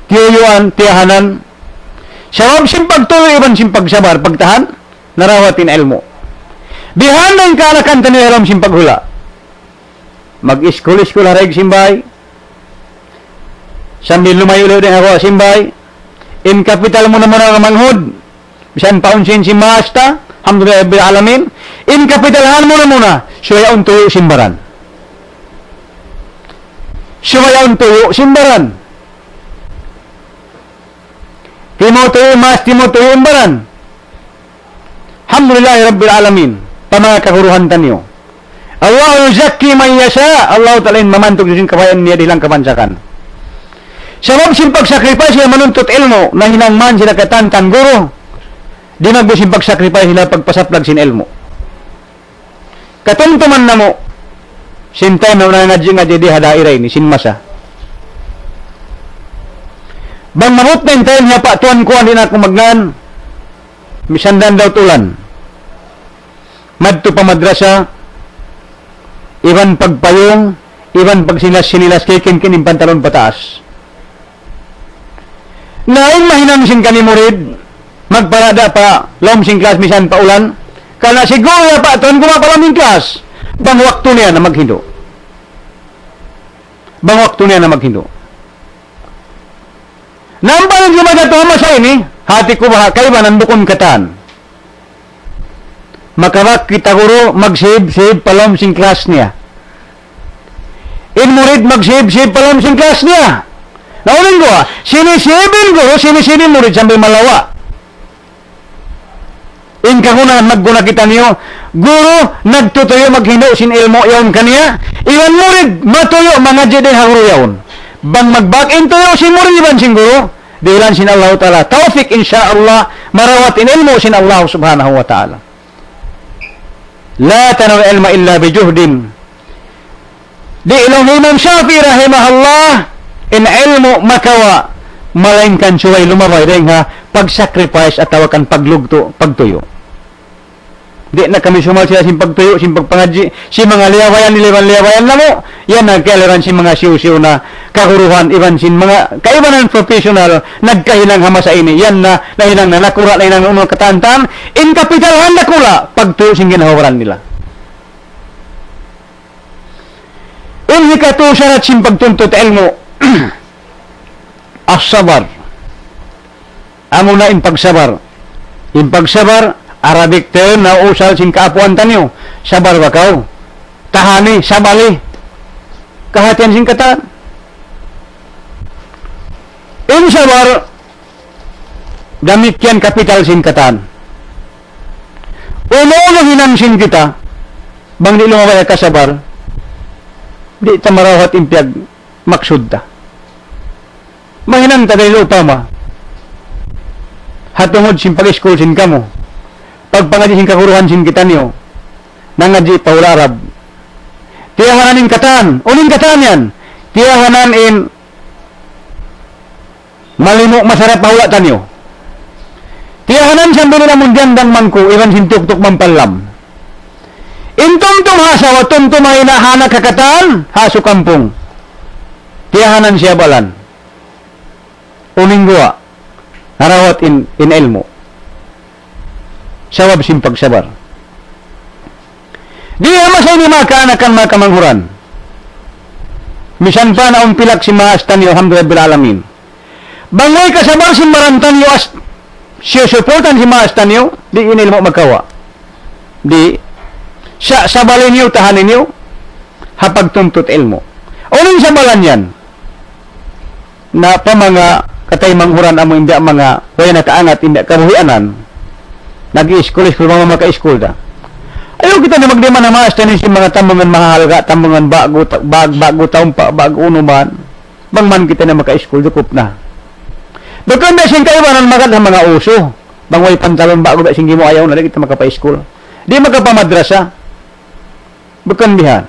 tiyuan tiyahanan sawab simpag tuloy iban simpag sabar pagtahan narawatin ilmu bihanang kaalakan taniharam simpag hula mag-iskul-iskul harag simbay sambil lumayo din ako simbay in capital mo naman ang manghod bisan paunsin si Maasta alhamdulillah rabbil alamin in capitalhan mo na muna suwayaon tuyo simbaran Timoteyo imbaran. Alhamdulillah rabbil alamin. Pamana kahuruhan tanyo. Allah yuzakki man yasha. Allah ta'ala mamantog din kabayan niya dilang kabansakan. Sabab simpag sacrifice sila manuntut ilmo na hinangman sila katantan guro. Di magbusimpag sacrifice sila pagpasaplag sin ilmo. Katumtuman na mo sintay na unangadji nga di hadairay ni sin masa. Bang mamut na tayo nga pa, tuwan ko din ako magnan. Misandan daw tulan. Madto pa madrasa. Iban pagpayong. Iban pag sinilas kikin kining pantalon pataas. Naing mahinang sing kanimurid. Magparada pa. Lom sing klas misan pa ulan. Kana siguro pa, tuwan ko mapalaming klas. Bang waktu niya na maghindo. Nampang yung magatuwa sa ini, hati ko ba kayo ba nandukon katan? Makawak kita guro mag-save palom sing class niya. In murid mag-save palom sing class niya. Naunin ko sinisibin guro, sinisibin murid sambil malawa. In kahunan magguna kita niyo, guro nagtutuyo maghindo sin ilmo yaon kaniya, iwan murid matuyo mga jede haguro yaon. Bang mag-back-in tuyo sin murid iban sin guro, dilan sin Allah Ta'ala. Taufik insyaallah marawatin ilmu sin Allah subhanahu wa ta'ala. La tanawil ilma illa bijuhdin. Di ilong Imam Syafi'i rahimahullah in ilmu makawa malainkan suway lumabay rin ha pag-sacrifice at tawakan paglugto, pagtuyo. Di na kami sumal sila sin pagtuyo, sin pagpangadji, si mga liyawayan na mo, yan nagkailaran si mga siw-siw na kahuruhan, iban sin mga kaibanan professional, nagkahinang hama sa ini, yan na nahinang na nakura, nahinang unang katantan, in kapitalhan na kula, pagtuyo sin ginahawaran nila. In hikatu syarat sin pagtuntot ilmu, as-sabar. Amo na impagsabar. Impagsabar, Arabic term na usal sin kaapuan tanyo. Sabar bakaw. Tahani, sabali. Kahatian sin kata. In sabar, gamit yan kapital sin katan. Uno-uno hinansin kita, bang di lumabay kasabar, di ta marawat impyag maksud ta. Mahinan ta dahil upama. Hatungod sin pag-school sin kamo. Pagpangadji sin kakuruhan sin kita niyo. Nangadji paula Arab. Tiyahanan in katan. Uning katan yan. Tiyahanan in malimo masarap paula tanyo. Tiyahanan siyang binilamun diyandang mangko. Iwan sin tuk-tuk mampalam. Intum-tum hasa wa tum-tum ay nahanak kakatan. Haso kampung. Tiyahanan siya balan. Uning gua. Narawat in elmo. Sawab sin pagsabar. Di masay ni makaanakan makamanghuran. Misan pa na umpilak si maastan yo alhamdulillah bil alamin. Bangoy kasabar si marantan yo as siya supportan si maastan yo, di inilmo magkawa. Di sa sabalin yo tahanin yo hapag tuntut elmo. Uning sabalan yan na pa mga katay manghuran amo hindi mga wala nakaangat hindi kabuhianan. Nag-i-school mga maka-school ta. Ayaw kita na magdima na maas tanin si mga tambungan mahahalga, tambungan bago taon pa, bago unuman. Bangman kita na maka-school, dukup na. Bakit na siyang kaiwanan magad ng mga uso? Bangway pantalon bago ba siyang mo ayaw na kita makapa-school? Di magkapamadrasa. Bakit bihan?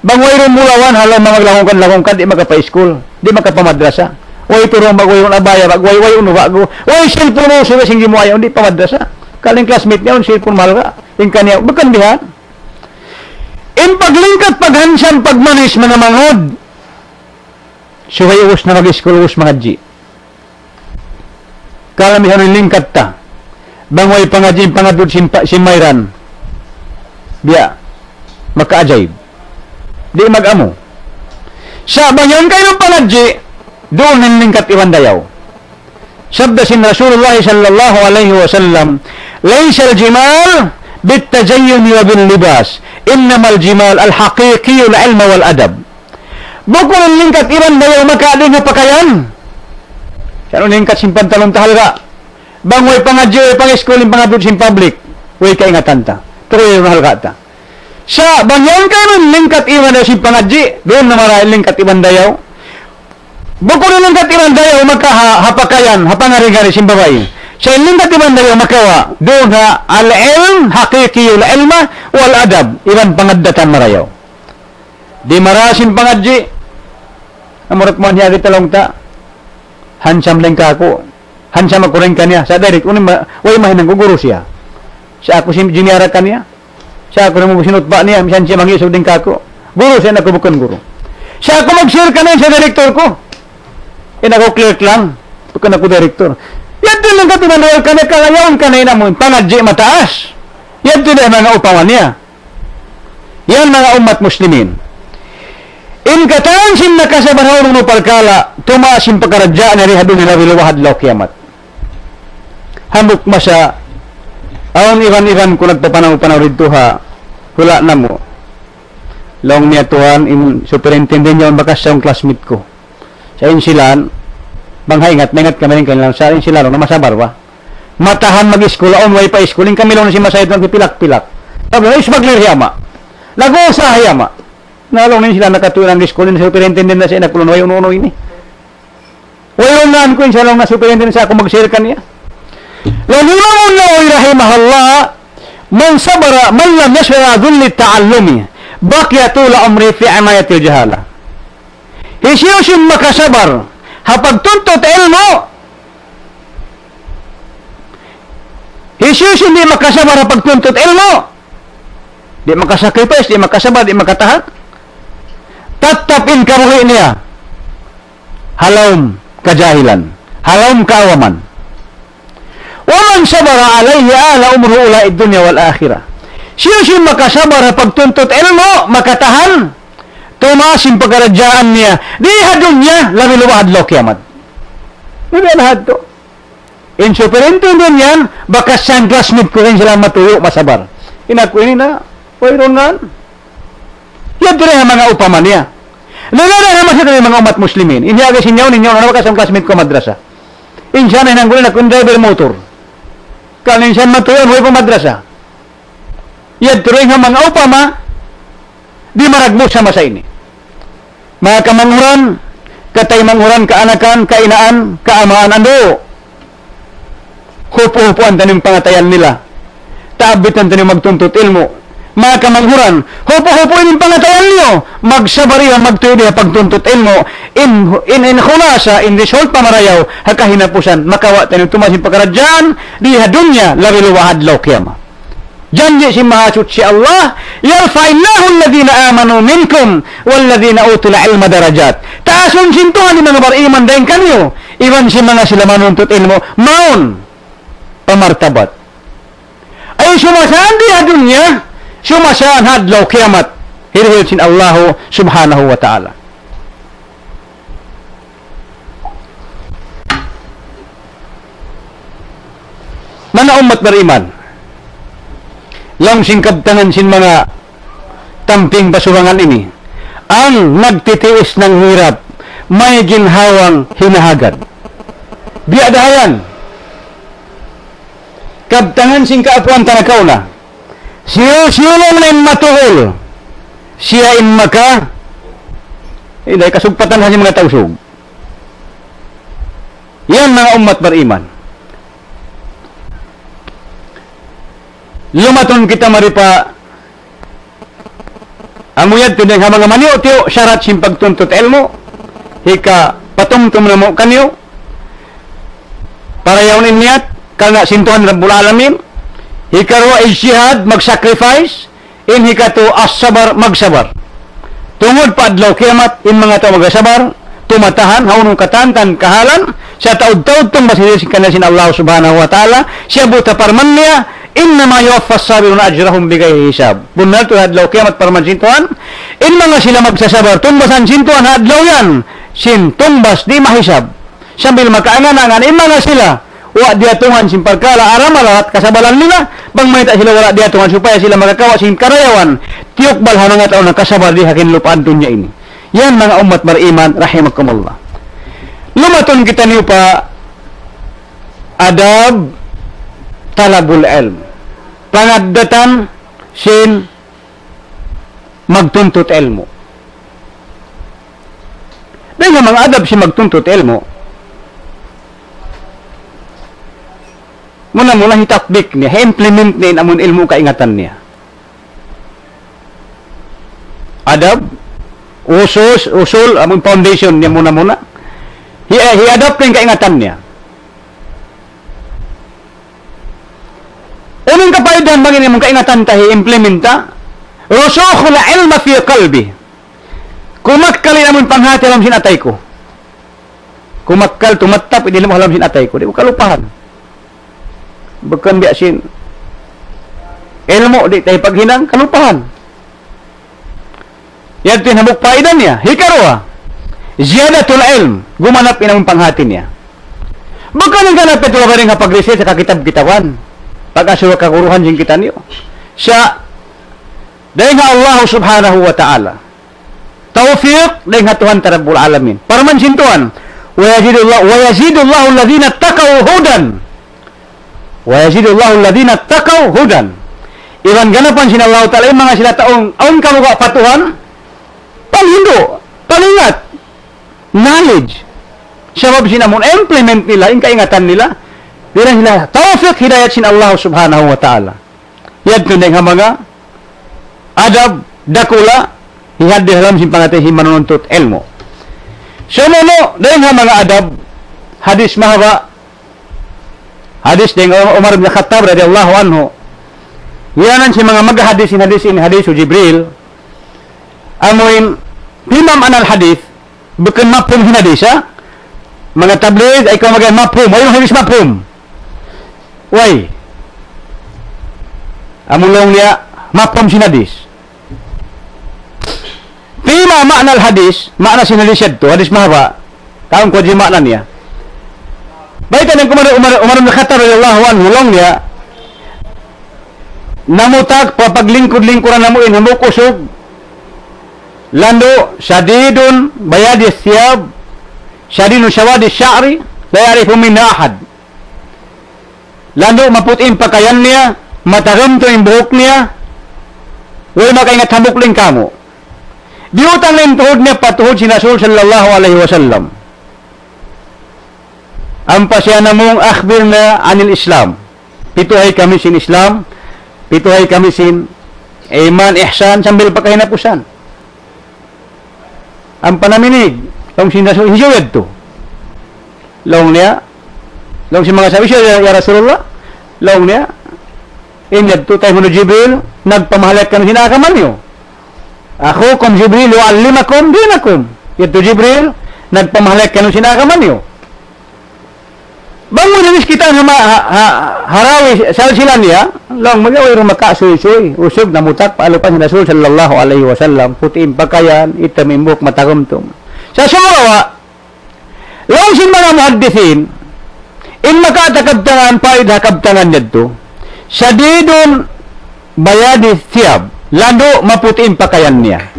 Bangway rumulawan, halang mga langongkan, di makapa-school. Di makapamadrasa. Way turong bagway yung abaya, bagway uno bago. Way cellphone uso ba siyang mo ayaw, di pamadrasa. Kaling classmate niya, cellphone mahal ka. Yung kanya, bakan bihan? In paglingkat, paghansan, pagmanis, mga mangod. Suhay uwas na mag-school, uwas mga G. Kalamihan yung lingkat ta. Bangway pangadjin, pangadod si Mayran. Biya, maka-ajaib. Di mag-amo. Sa banyan kayo ng pangadji, doon yung lingkat iwan dayaw. Sabda sin Rasulullah sallallahu alaihi wasallam, "Laysa al-jimal bit-tajayyun wa bil-libas, innamal jimal al-haqiqi al-ilm wal adab." Bukod ang lingkat iban dayaw makaading nga pakayan. Kano lingkat sin pantalon tahalga. Bangoy pangadyo pang-school pangadud sin public. Way kay ingatan ta. Tuloy yung halga ta. Sa bangyan kayo lingkat iban dayaw sin pangadji, doon na maray lingkat iban dayaw. Bukod ng katiman dayo makahapakayan, hapangari-gari sin babae. Sa ilang katiman dayo makawa, doon ha al-ilm, haqiqi al-ilma, wal adab, iban pangaddatan marayaw. Di marasin pangadji, amurat mo niya talong ta, hansam lang ka ako, hansam ako rin kanya, sa direct, way mahinang guguro siya. Sa ako siniyara kanya, sa ako na mo sinutba niya, misan siya mangisod din ka ako. Guro siya, nakubukan guro. Sa ako mag-share ka na sa director ko. Ako clerk lang. Bukan ako director. Yan din lang katimanayal ka na kalayawan ka na inamon. Pangadji mataas. Yan din ang mga upawan niya. Yan mga umat muslimin. In kataan sin nakasabanhaw ng palkala, tumasin pagkaradya na rihadun nila wilawahad law kiamat. Hamuk masa, awan iran-iran kung nagpapanaw-panaw rito ha, hula na mo. Long niya tuhan, superintendent niya ang bakas sa classmate ko. Sa insilan, banghaingat, mengat kami rin kanilang sa insilan, na masabar ba? Matahan mag-school, on way pa schooling, kami lang na si Masayid magpipilak-pilak. Sabi na, ismaglir hiyama. Lago sa hiyama. Nalong na sila nakatulang school, na superintendent na siya, nakulong way uno-uno ini. Wayon ko, insya lang na superintendent sa ako mag-share kaniya. Lalimamun na way rahimahullah, man sabara, man lam yaswara dhulli ta'allumi, bakya tula umri fi amayatil jahala. Isiyusin makasabar hapag tuntut ilmo. Isiyusin di makasabar hapag tuntut ilmo. Di makasakripis, di makasabar, di makatahat. Tatapin karuhi niya. Halawm kajahilan. Halawm kaawaman. Waman sabara alayhi ala umru ula'id dunya wal akhirah. Siyusin makasabar hapag tuntut ilmo, makatahan. tumasin pagkaradyaan niya, di hadon niya, labi luwahad lo kiamat. Hindi lahat to. In superintendent yan, baka siyang classmate ko rin sila matuyo, masabar. Inaku ini na, mayroon nga. Yan ito rin ang mga upaman niya. Nalala naman siya ng mga umat muslimin. Iniyagay sinyaw ninyo, ano ba kasang classmate ko madrasa? Insya na hinanggulan na kung driver motor. Kanin siya matuyo, huwag po madrasa. Yan ito rin ang mga upama, di maragmo sa masa ini. Mga kamanghuran, katay manghuran, kaanakan, kainaan, kaamaan, ando. Hupo-hupuan tanim pangatayan nila. Taabitan tanim magtuntut ilmo. Mga kamanghuran, hupo-hupuin yung pangatayan niyo. Magsabari ang magtuyo diha pagtuntut ilmo. In khulasa, in result pamarayaw, hakahinapusan, makawa tanim tumasin pagkaradyan, diha dunya, labi luwahad law kiyama. Janji si mahasut si Allah, yarfa'illahu alladhina amanu minkum walladhina utul ilma darajat. Taasun sintuhan ni mga bariman dahin kanyo. Iwan si mga sila manuntut ilmo, maun pamartabat. Ay sumasaan di dunya, sumasaan hadlaw kiamat. Hirhil sin Allah subhanahu wa ta'ala. Mga umat bariman, lang singkabtangan sin mga tamping basurangan ini ang nagtitiis ng hirap may ginhawang hinahagad biadayan kabtangan sin kaapuan tanakaw na siyo-siyolong na matuhol siya maka dahil kasugpatan sa mga tausog yan mga umat bariman. Lumaton kita maripa amuyad tineng mga maniyo tiyo syarat sim pagtuntut ilmo hika patumtum na mo kanyo para yawnin niyat kana sintuhan Rabbul Alamin hika ro ijtihad mag-sacrifice in hika to as-sabar magsabar tungod pa adlaw kiamat in mga tao magasabar tumatahan haunong katantan kahalan sa taud-taud tong masisi kanasin Allah subhanahu wa ta'ala siya buta parman niya innama yuwaffas sabiruna ajrahum bighairi hisab. Bunal to hadlaw kiamat parman sintuan. In mga sila magsasabar tumbasan sintuan hadlaw yan. Sin tumbas di mahisab. Sambil makaangan-angan in mga sila wa diatungan sin pagkala aram lahat kasabalan nila bang may ta sila wala diatungan supaya sila magakawa sin karayawan. Tiyok balhan nga taon kasabar di hakin lupaan dunya ini. Yan mga umat bariman rahimakumullah. Lumaton kita niyo pa adab talabul ilm. Pangadatan sin magtuntut ilmo. Dahil nga mga adab si magtuntut ilmo, muna hitakbik niya, implement niya amon ilmo kaingatan niya. Adab, usul, amon foundation niya muna. Hi-adapt niya kaingatan niya. Unang kapaidan bagay mong kaingatan tahi implementa rusukhul ilma fi qalbi kumakkali namon panghati alam sinatay ko kumakkal tumattap hindi mo alam sinatay ko di mo kalupahan bukan biasin ilmo di tayo paghinang kalupahan yan tinabok paidan niya hikarwa ziyadatul ilm gumanap inamon panghati niya bukan ang ganap ito ba rin kapag-research sa kakitab-kitawan pag-asura kakuruhan din kita niyo. Siya, dahil nga Allah subhanahu wa ta'ala, tawfiq, dahil nga Tuhan Rabbul Alamin. Para man sintuan, وَيَزِيدُ الَّذِينَ اتَّقَوْا هُدًا وَيَزِيدُ الَّذِينَ اتَّقَوْا هُدًا Iwan ganapan sin Allah ta'ala, yung mga sila taong, aun kamuka patuhan, panghindo, palingat, knowledge. Sabab sinamon, implement nila, yung kaingatan nila, bilang sila tawfiq hidayat sin Allah subhanahu wa ta'ala. Yan tunay nga mga adab dakula hihad di halam sin pangatay sin manununtut ilmo. So dahil nga mga adab hadis mahaba hadis ding Umar bin Khattab radhiyallahu anhu yanan si mga maghadis in hadis Jibril amoin himam anal hadis bukan mafhum hin hadis ha mga tabligh ay ko magay mafhum ay hadis mafhum. Why? Amulong niya mapom sinadis. Fima makna al-hadis, makna sinalisyad to, hadis mahaba, kaon ko di makna niya. Baitan ng Umar bin Khattab radhiyallahu anhu long niya, namutak papaglingkod-lingkuran na mo inhamok usog, lando, syadidun, bayadi siyab, syadidun syawadi sya'ri, bayarifu minna ahad. Lando, maputin pakayan niya, matagam to yung buhok niya, wala makaingat hamok ling kamo. Diutang na yung tuhod niya, patuhod si Rasul sallallahu alaihi wasallam. Ampa siya namong akhbir na anil Islam. Pituhay kami sin Islam, pituhay kami sin iman, ihsan, sambil pakahinapusan. Ang panaminig, long sin Rasul, hijawad to. Long niya, long si mga sabi siya, ya Rasulullah, long niya, inyad to tayo mo Jibril, nagpamahalat ka ng sinakaman niyo. Ako, kum Jibril, yu'allimakum dinakum. Ito Jibril, nagpamahalat ka ng sinakaman niyo. Bangun jenis kita harawi sila niya, long magaway ro makasuy-suy, usog na mutak paalupan si Rasul sallallahu alaihi wasallam, putiin pakayan, itam imbok matagumtum. Sa sumawa, long sin mga muhaddithin, in makatakabtangan paid hakabtangan nito, syadidun bayadi thiyab, lando maputiin pakayan niya.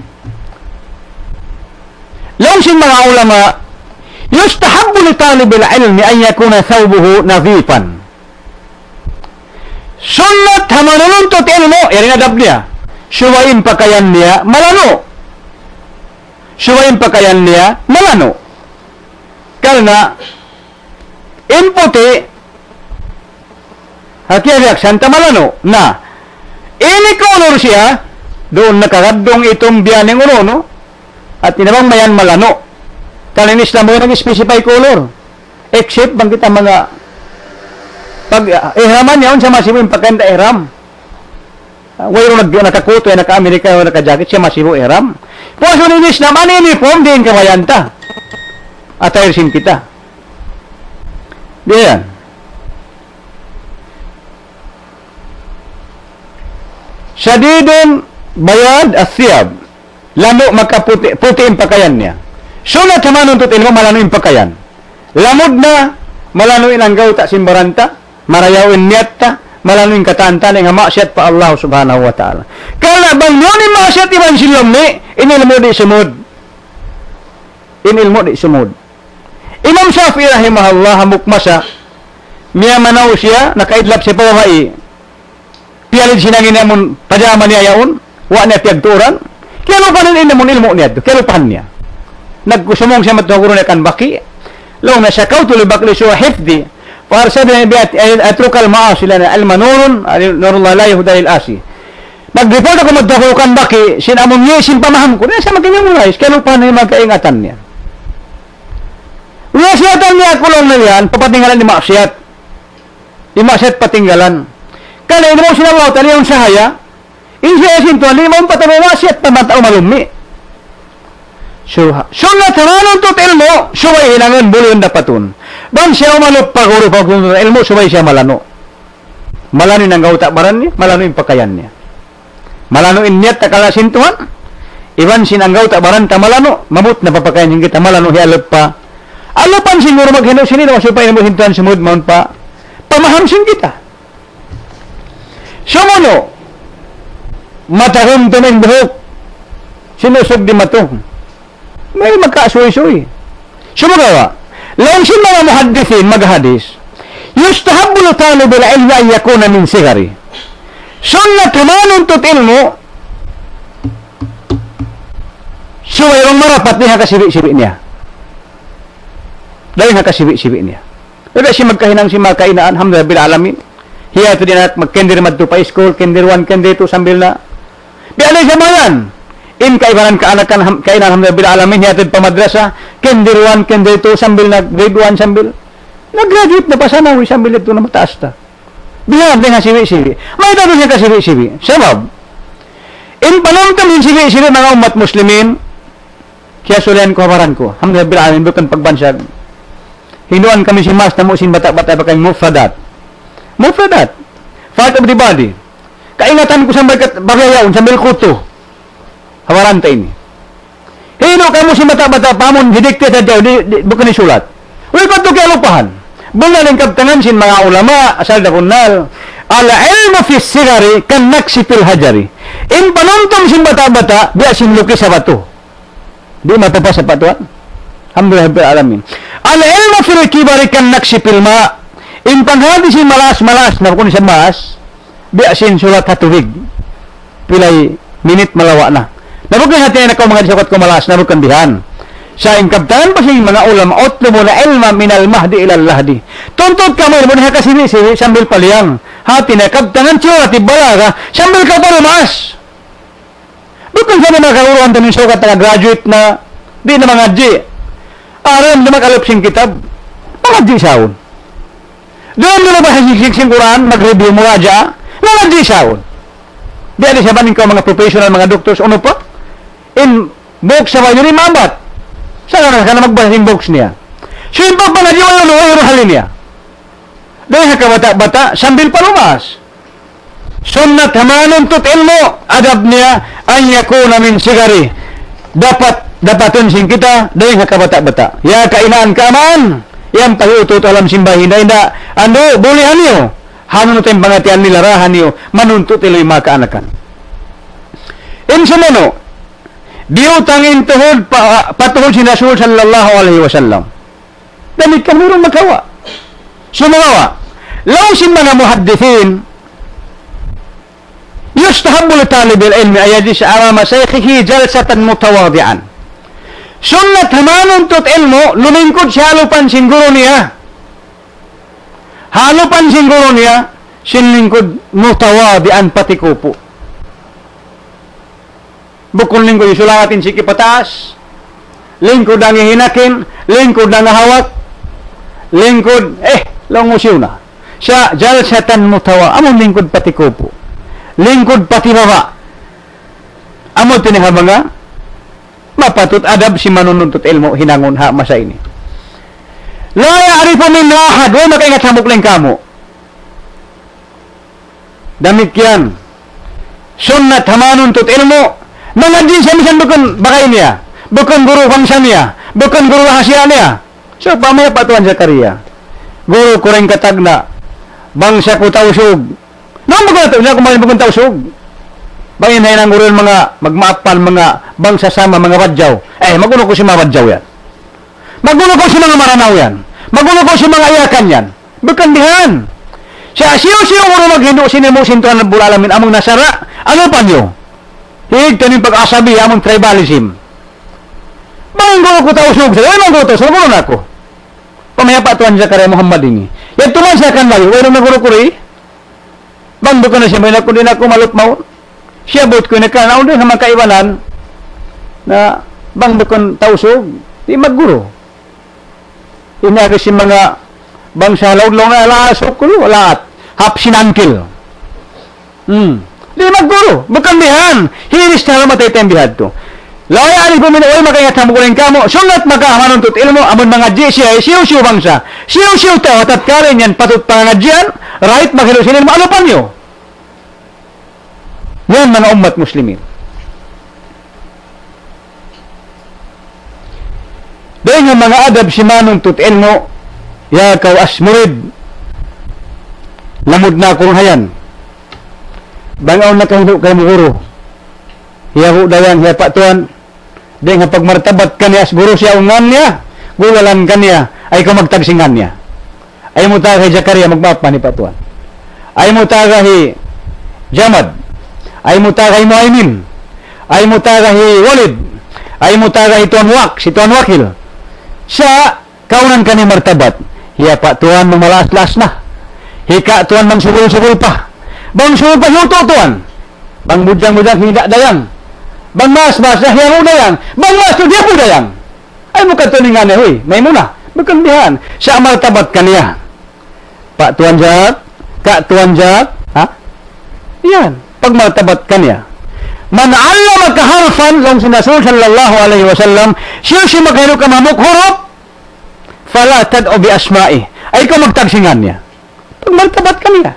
Long sin mga ulama, yustahabbu li talibil ilmi an yakuna thawbuhu nadhifan. Sunnat hamanununtot ilmu, yan adab niya. Suwain pakaian niya, malano. Suwain pakaian niya, malano. Karena inputi hakiyak santa malano na ini kolor siya doon nakaradong itong biyaning ulo, no? At tinabang mayan malano. Karena Islam mo nag-specify color. Except bang kita mga pag ihraman niya, siya masibo yung pagkanda ihram. Wala nakakuto, naka-Amerika, naka-jacket, siya masibo ihram. Puso ni Islam, ano uniform, din kamayanta. At ayusin kita. Diyan. Syadidun bayad asyab. Lamo makaputi yung pakaian niya. Sunat haman untuk ilmu malanuin pakaian. Lamod na malanuin ang gauta simbaranta, marayawin niyatta, malanuin katantan nga maksiat pa Allah subhanahu wa ta'ala. Kala bang yun maksiat iban silom ni, inilmo di sumud. Inilmo di sumud. Imam Shafi'i rahimahullah mukmasa, miya manaw siya, nakaidlap siya pawahai, piyalid sinangin niya mun, pajama niya yaon, wa niya piyagturan, kaya lupanin ina mun ilmo niya, kaya lupahan niya. Nagkusumong siya matuguro na kan baki long na syakaw tuloy bakli siya hifdi farsabi na biat atrukal ma'as sila na almanurun nurullah la yahudahil asi nag-report ako matuguro kan baki sinamong niya simpamaham ko na siya magkanyang mulais kaya lupa na yung magkaingatan niya masyatan niya kulong na yan papatinggalan ni masyat di masyat patinggalan kaya hindi mo sinalaw tali yung sahaya insya sintuan hindi mo patawang masyat pamatao malumi. Sunat hamanun tot ilmu, subay hilangan bulon dapatun. Bang siya umalup paguro paguro ilmu, subay siya malano. Malano ng gauta baran niya, malano yung pakayan niya. Malano inyat takala sintuhan, iwan sinang gauta baran ta malano, mamut na papakayan yung kita, malano hialap pa. Alupan siguro maghino sinino, supay na mo hintuhan sumud maun pa, pamahamsin kita. Sumuno, matahong tuming buhok, sinusog di matong. May magkasuy-suy. Sumagawa, lang sin mga muhaddithin, maghadis, yustahabbu li talibil ilmi an yakuna min sigari. Sunnat hamanun tot ilmu, suwayrong marapat niya kasibi-sibi niya. Dahil kasibi-sibi niya. Pero si magkahinang si makainaan, hamdulillah bil alamin. Hiya ito din at magkendir madto pa school, kendir 1, kendir 2, sambil na. Bialay sa mayan. In kaibanan kaanakan kainan hamdulillah bil alamin hatid pamadrasa kendir 1 kendir 2 sambil na grade 1 sambil nag-graduate na pa sana sambil ito na mataas ta bihan dengan siwi-siwi may dapat siya kasiwi-siwi sebab in panamtam din siwi-siwi mga umat muslimin kaya sulian ko habaran ko hamdulillah bil alamin bukan pagbansag hinuan kami si mas tamo sin bata-bata bakay mufradat part of the body kaingatan ko sambil bagayaon sambil kuto hawaranta ini. Hino kamu si bata-bata pamon hidikte sa daw bukan isulat. Uy pato kay lupahan. Bunga ning kabtangan sin mga ulama asal dakunal. Al ilmu fi sigari kan naksi fil hajari. In panuntom sin bata-bata dia sin lukis sa bato. Di matapas sa patuan. Alhamdulillah alamin. Al ilmu fil kibari kan naksi fil ma. In panghadi sin malas-malas na kun sa mas. Dia sin sulat katubig. Pilay minit malawa na. Nabukan hati na ko mga disakot ko malas, nabukan bihan. Sa ingkabtaan pa siya mga ulama, otlo mo na ilma minal mahdi ilal lahdi. Tuntut ka mo, muna kasini sambil paliyang. Hati na kabtangan siya, hati balaga, sambil ka palumas. Bukan sa mga kauruan tanin sukat na graduate na, di na mga G. Aram na mag-alupsing kitab, mga G saon. Doon na ba siksing Quran, mag-review mo radya, mga G saon. Di ali siya banin ko mga professional, mga doctors, ano pa? In books sa bayo ni mabat. Saan ka na magbasa yung books niya? Simple pa na di wala yung halin niya. Dahil ka bata-bata, sambil palumas. Sunnat hamanon tut ilmo, adab niya, an yakuna min sigari. Dapaton sing kita, dahil ka bata-bata. Ya kainaan ka man, yan pahiutot alam simbahin, dahil na, bulihan niyo. Hanon tayong pangatian nila, rahan niyo, manuntut ilo'y makaanakan. Insumono, diutangin tuhod patuhod si Rasul sallallahu alaihi wasallam. Damit ka meron magawa. Sumawa. Law sin mga muhaddithin yustahabbu li talib al-ilmi ayajlis amama shaykhihi jalsatan mutawadi'an. Sunnat hamanon tut ilmo lumingkod siya halupan sin guro niya. Halupan sin guro niya sinlingkod mutawadi'an pati kupo. Bukol lingkod isulatin si kipataas, lingkod ang hinakin, lingkod ang hawak, lingkod, langusiw na. Siya, jalsatan mutawa, among lingkod pati kupo, lingkod pati baba. Among tinihaba nga, mapatut adab si manununtut ilmo, hinangon ha, masa ini. La ya'rifu min ahad, huwag makaingat samok lang kamo. Damit yan. Sunnat hamanuntut ilmo, mga din siya misan bukan bakay niya, bukan guru bangsa niya, bukan guru rahasia niya. So, pamaya patuan Zakaria. Guru ko rin katagna, bangsa ko tausog. Noon mo ko na ito, hindi ako malibukong tausog. Bangin na yun ang guru mga magmaapan, mga bangsa sama, mga wadyaw. Magulo ko si mga wadyaw yan. Magulo ko si mga maranaw yan. Magulo ko si mga ayakan yan. Bukan dihan. Siya, siyo guru maghindo, sinimusin to ang bulalamin, among nasara, ano pa niyo? Hig taning pag-asabi among tribalism. Banggo ko tausog sa, banggo to, sa guro na ako. Pamaya patuan Zakaria Muhammad ini. Yan tuman siya kan lagi, wala na guro ko rin. Banggo ko na siya, may nakundin ako malutmaw. Siya buot ko na ka, naundin sa mga kaiwanan na banggo ko tausog, di magguro. Inari si mga bangsa laud-laud na alasok ko, wala at hapsinankil. Di magguro, bukan bihan. Hiris na matay tayong bihad to. Laya ari po minaway makayat sa mukuling kamo. Sunat makahaman tut ilmo, amon mga GCI, siyo-siyo bangsa. Siyo-siyo to, at karin yan patut pangangadyan, right maghilusin mo, ano pa nyo? Yan mga umat muslimin. Dahil nga mga adab si manong tut ilmo, ya kaw asmurid, lamod na akong hayan. Bangaw na kahindok kayo guru. Hiyahu dayan, hiya patuan. Di nga pagmartabat ka niya, guru siya ungan niya, gulalan ka niya, ay kung magtagsingan niya. Ay mo taga kay Zakaria, magbapa ni patuan. Ay mo taga kay Jamad. Ay mo taga kay Muaymin. Ay mo taga kay Walid. Ay mo taga kay Tuan Wak, si Tuan Wakil. Siya, kaunan ka ni martabat. Hiya patuan, mamalas-las na. Hika tuan mang sugul-sugul pa. Bang suruh tuan, bang bujang-bujang hindi dayang, bang mas-mas na hiyaw dayang, bang mas tu dia pun dayang. Ay bukan tuningan ni, huy, may muna, bukan dihan. Sa martabat kaniya. Pak Tuan Jat, Kak Tuan Jat, ha? Yan, pag martabat kaniya. Man allama ka harfan, lang si Rasul sallallahu alaihi wasallam, siya magkano ka mamuk huruf, fala tad'u bi asma'i. Ay ko magtagsingan niya. Pag martabat kaniya.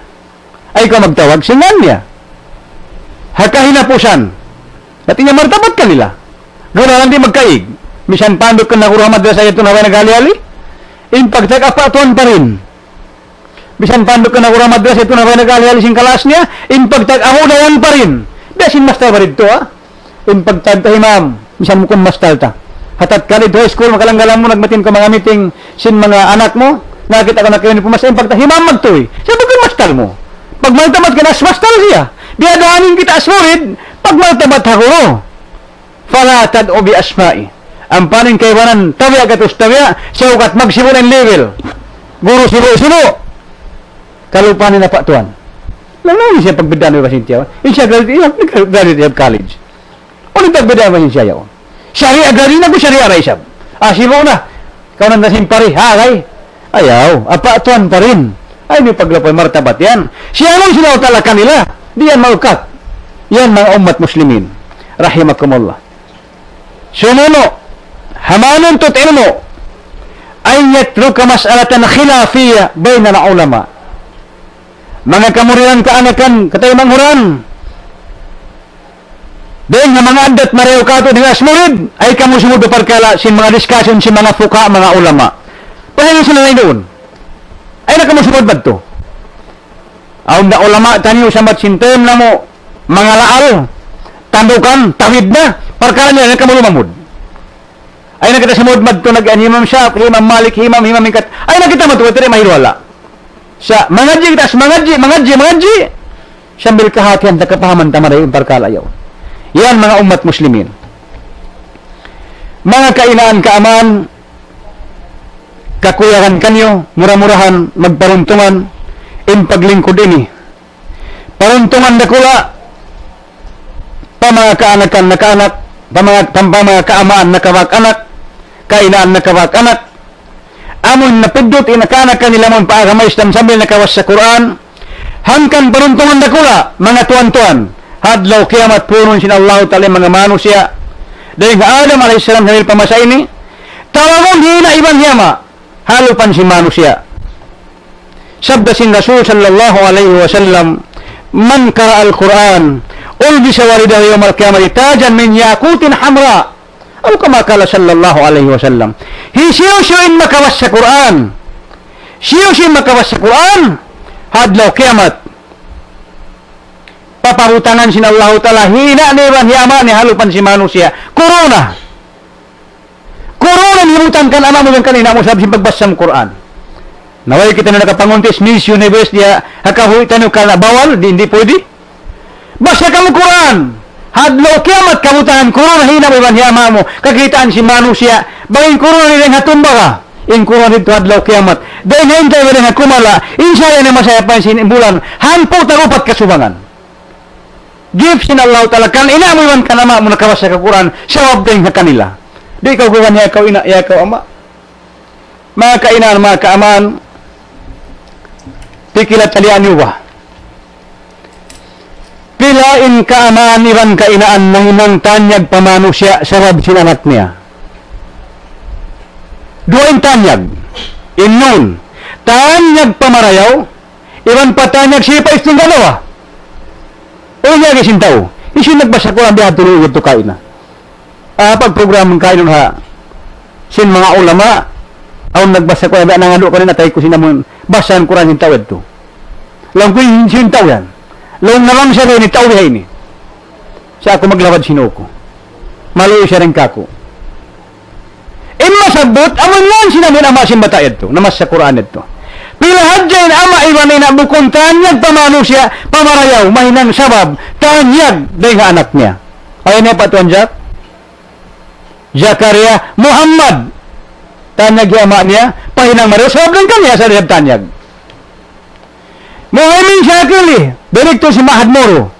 Ay ko magtawag singan niya. Hakahinapusan. Dati niya martabat kanila. Guna lang di magkaig. Misan pandot ka na kurang madrasa ito na nagali-ali. In pagtag-apatuan pa rin. Bisan pandot ka na kurang madrasa ito na nagali-ali sing kalas niya. In pagtag-ahudayan pa rin. Biasin mastal pa rin ito ha. In pagtag-tahimam. Misan mo kung mastal ta. Hatat ka dito high school, makalanggalan mo, nagmatin ka mga meeting sin mga anak mo. Nakita ko na kayo ni pumasay. In pagtahimam magtoy. Siya ba kung mastal mo? Pag maltamat ka na, mastal siya. Diadahanin kita asmurid. Pag maltamat ako. Fala tad'u bi asma'i. Ang paning kaiwanan, tabiya katus tabiya, siya magsibo ng level. Guru sibo. Kalupanin na patuan. Lang siya pagbedaan ng Basintiya. Siya graduate college. O nagpagbedaan ng Basintiya yun. Syariah, graduate na ko syariah na isab. Sibo na. Ikaw nang nasimpari. Kay? Ayaw. Patuan pa rin. Ay, may paglapoy martabat yan. Siya lang sinawtalakan nila. Di yan maukat. Yan mga umat muslimin. Rahimakumullah. Sununo. Hamanun tut ilmu ay yatruka mas'alatan khilafiyya bayna al-ulama. Mga kamuriran kaanakan katay manghuran. Dahil nga mga adat mareho kato ng asmurid ay kamu sumud perkala sin mga discussion sin mga fuka mga ulama. Paano sila na doon? Ay nakamu sumud ba to? Aw na ulama taniyo sa matsintem na mo mga laal tandukan tawid na perkara niya kamu lumamud. Ay nakita sa mudmad to nag-animam siya, Imam Malik, Imam Ikat. Ay nakita mo to, ito rin mahirwala. Siya, mangadji, tas mangadji. Siyang bilkahatian, nakapahaman tamaray yung parkalayaw. Yan mga umat muslimin. Mga kainaan kaaman, kakuyahan kanyo, murah-murahan, magparuntungan, paglingkod ini. Paruntungan na kula, pamanga kaanakan nakaanak, pamanga kaamaan nakawak-anak, kainaan nakawak-anak, amon napidot inakanak kanila mong paagamay sambil nakawas sa Quran, hangkan paruntungan na kula, mga tuan-tuan, hadlaw kiamat punon sin Allah ta'ala mga manusia, dahil nga Adam a.s. sambil pamasa ini, tawagon hina ibang hiyama, halupan si manusia. Sabda sin Rasul sallallahu alaihi wasallam, man kara al-Quran, ulbisa walidahu yawm al-qiyamah tajan min yakutin hamra. O kama kala sallallahu alaihi wasallam. Siyo-siyoin makawas sa Quran. Siyo-siyoin makawas sa Quran. Hadlaw kiamat. Papahutangan sin Allah ta'ala. Hina ni Iban hiyama ni halupan si manusia. Corona nilutan kan ama mo yung kanina mo sabi pagbasa ng Quran. Naway kita na nakapanguntis Miss Universe diya hakahuy tanong ka na bawal. Hindi pwede. Basta ka mo Quran. Hadlaw kiamat kabutangan corona hina mo Iban hiyama mo. Kakitaan si manusia. Bagay corona nila hatumba ka. In corona dito hadlaw kiamat. Dahil ngayon tayo rin kumala. Insaya na masaya pa yung bulan. Hanpo tarupat kasubangan. Give sin Allah ta'ala. Kan ina mo Iban kanama mo nakawasa ka Quran. Sawab din ka kanila. Di ikaw gawan niya ikaw ina. Ikaw ama. Mga kainan, mga kaaman. Tikilat talian niyo ba? Pilain kaaman Iban kainaan ng inang tanyag pamano siya sa rab sinanak niya. Duwain tanyag. Innon. Tanyag pamarayaw. Iban patanyag siya pa isting galawa. O niya kisin tao. Isin nagbasa ko ang biya tulog ito kain na. Pag-program kain ha. Sin mga ulama. Aon nagbasa ko ang biya nangalo ko rin at ay ko sinamon. Basahan ko rin yung tawad to. Lang ko yung sintaw yan. Long na lang siya rin itaw niya ini. Siya ako maglawad sinuko. Maluyo siya rin kako. Masabot, amon yan sinamin ama simbatayad to. Namas sa Quran ito. Pilahad dyan ama Iban na bukong tanyag pamano siya pamarayaw. Mahinang sabab. Tanyag dahil nga anak niya. Ayaw niya pa tuan Jack? Zakaria Muhammad. Tanyag yung ama niya. Pahinang mariyaw. Sabab lang kanya sa lihab tanyag. Muhammad Shakili. Direktor si Mahad Moro.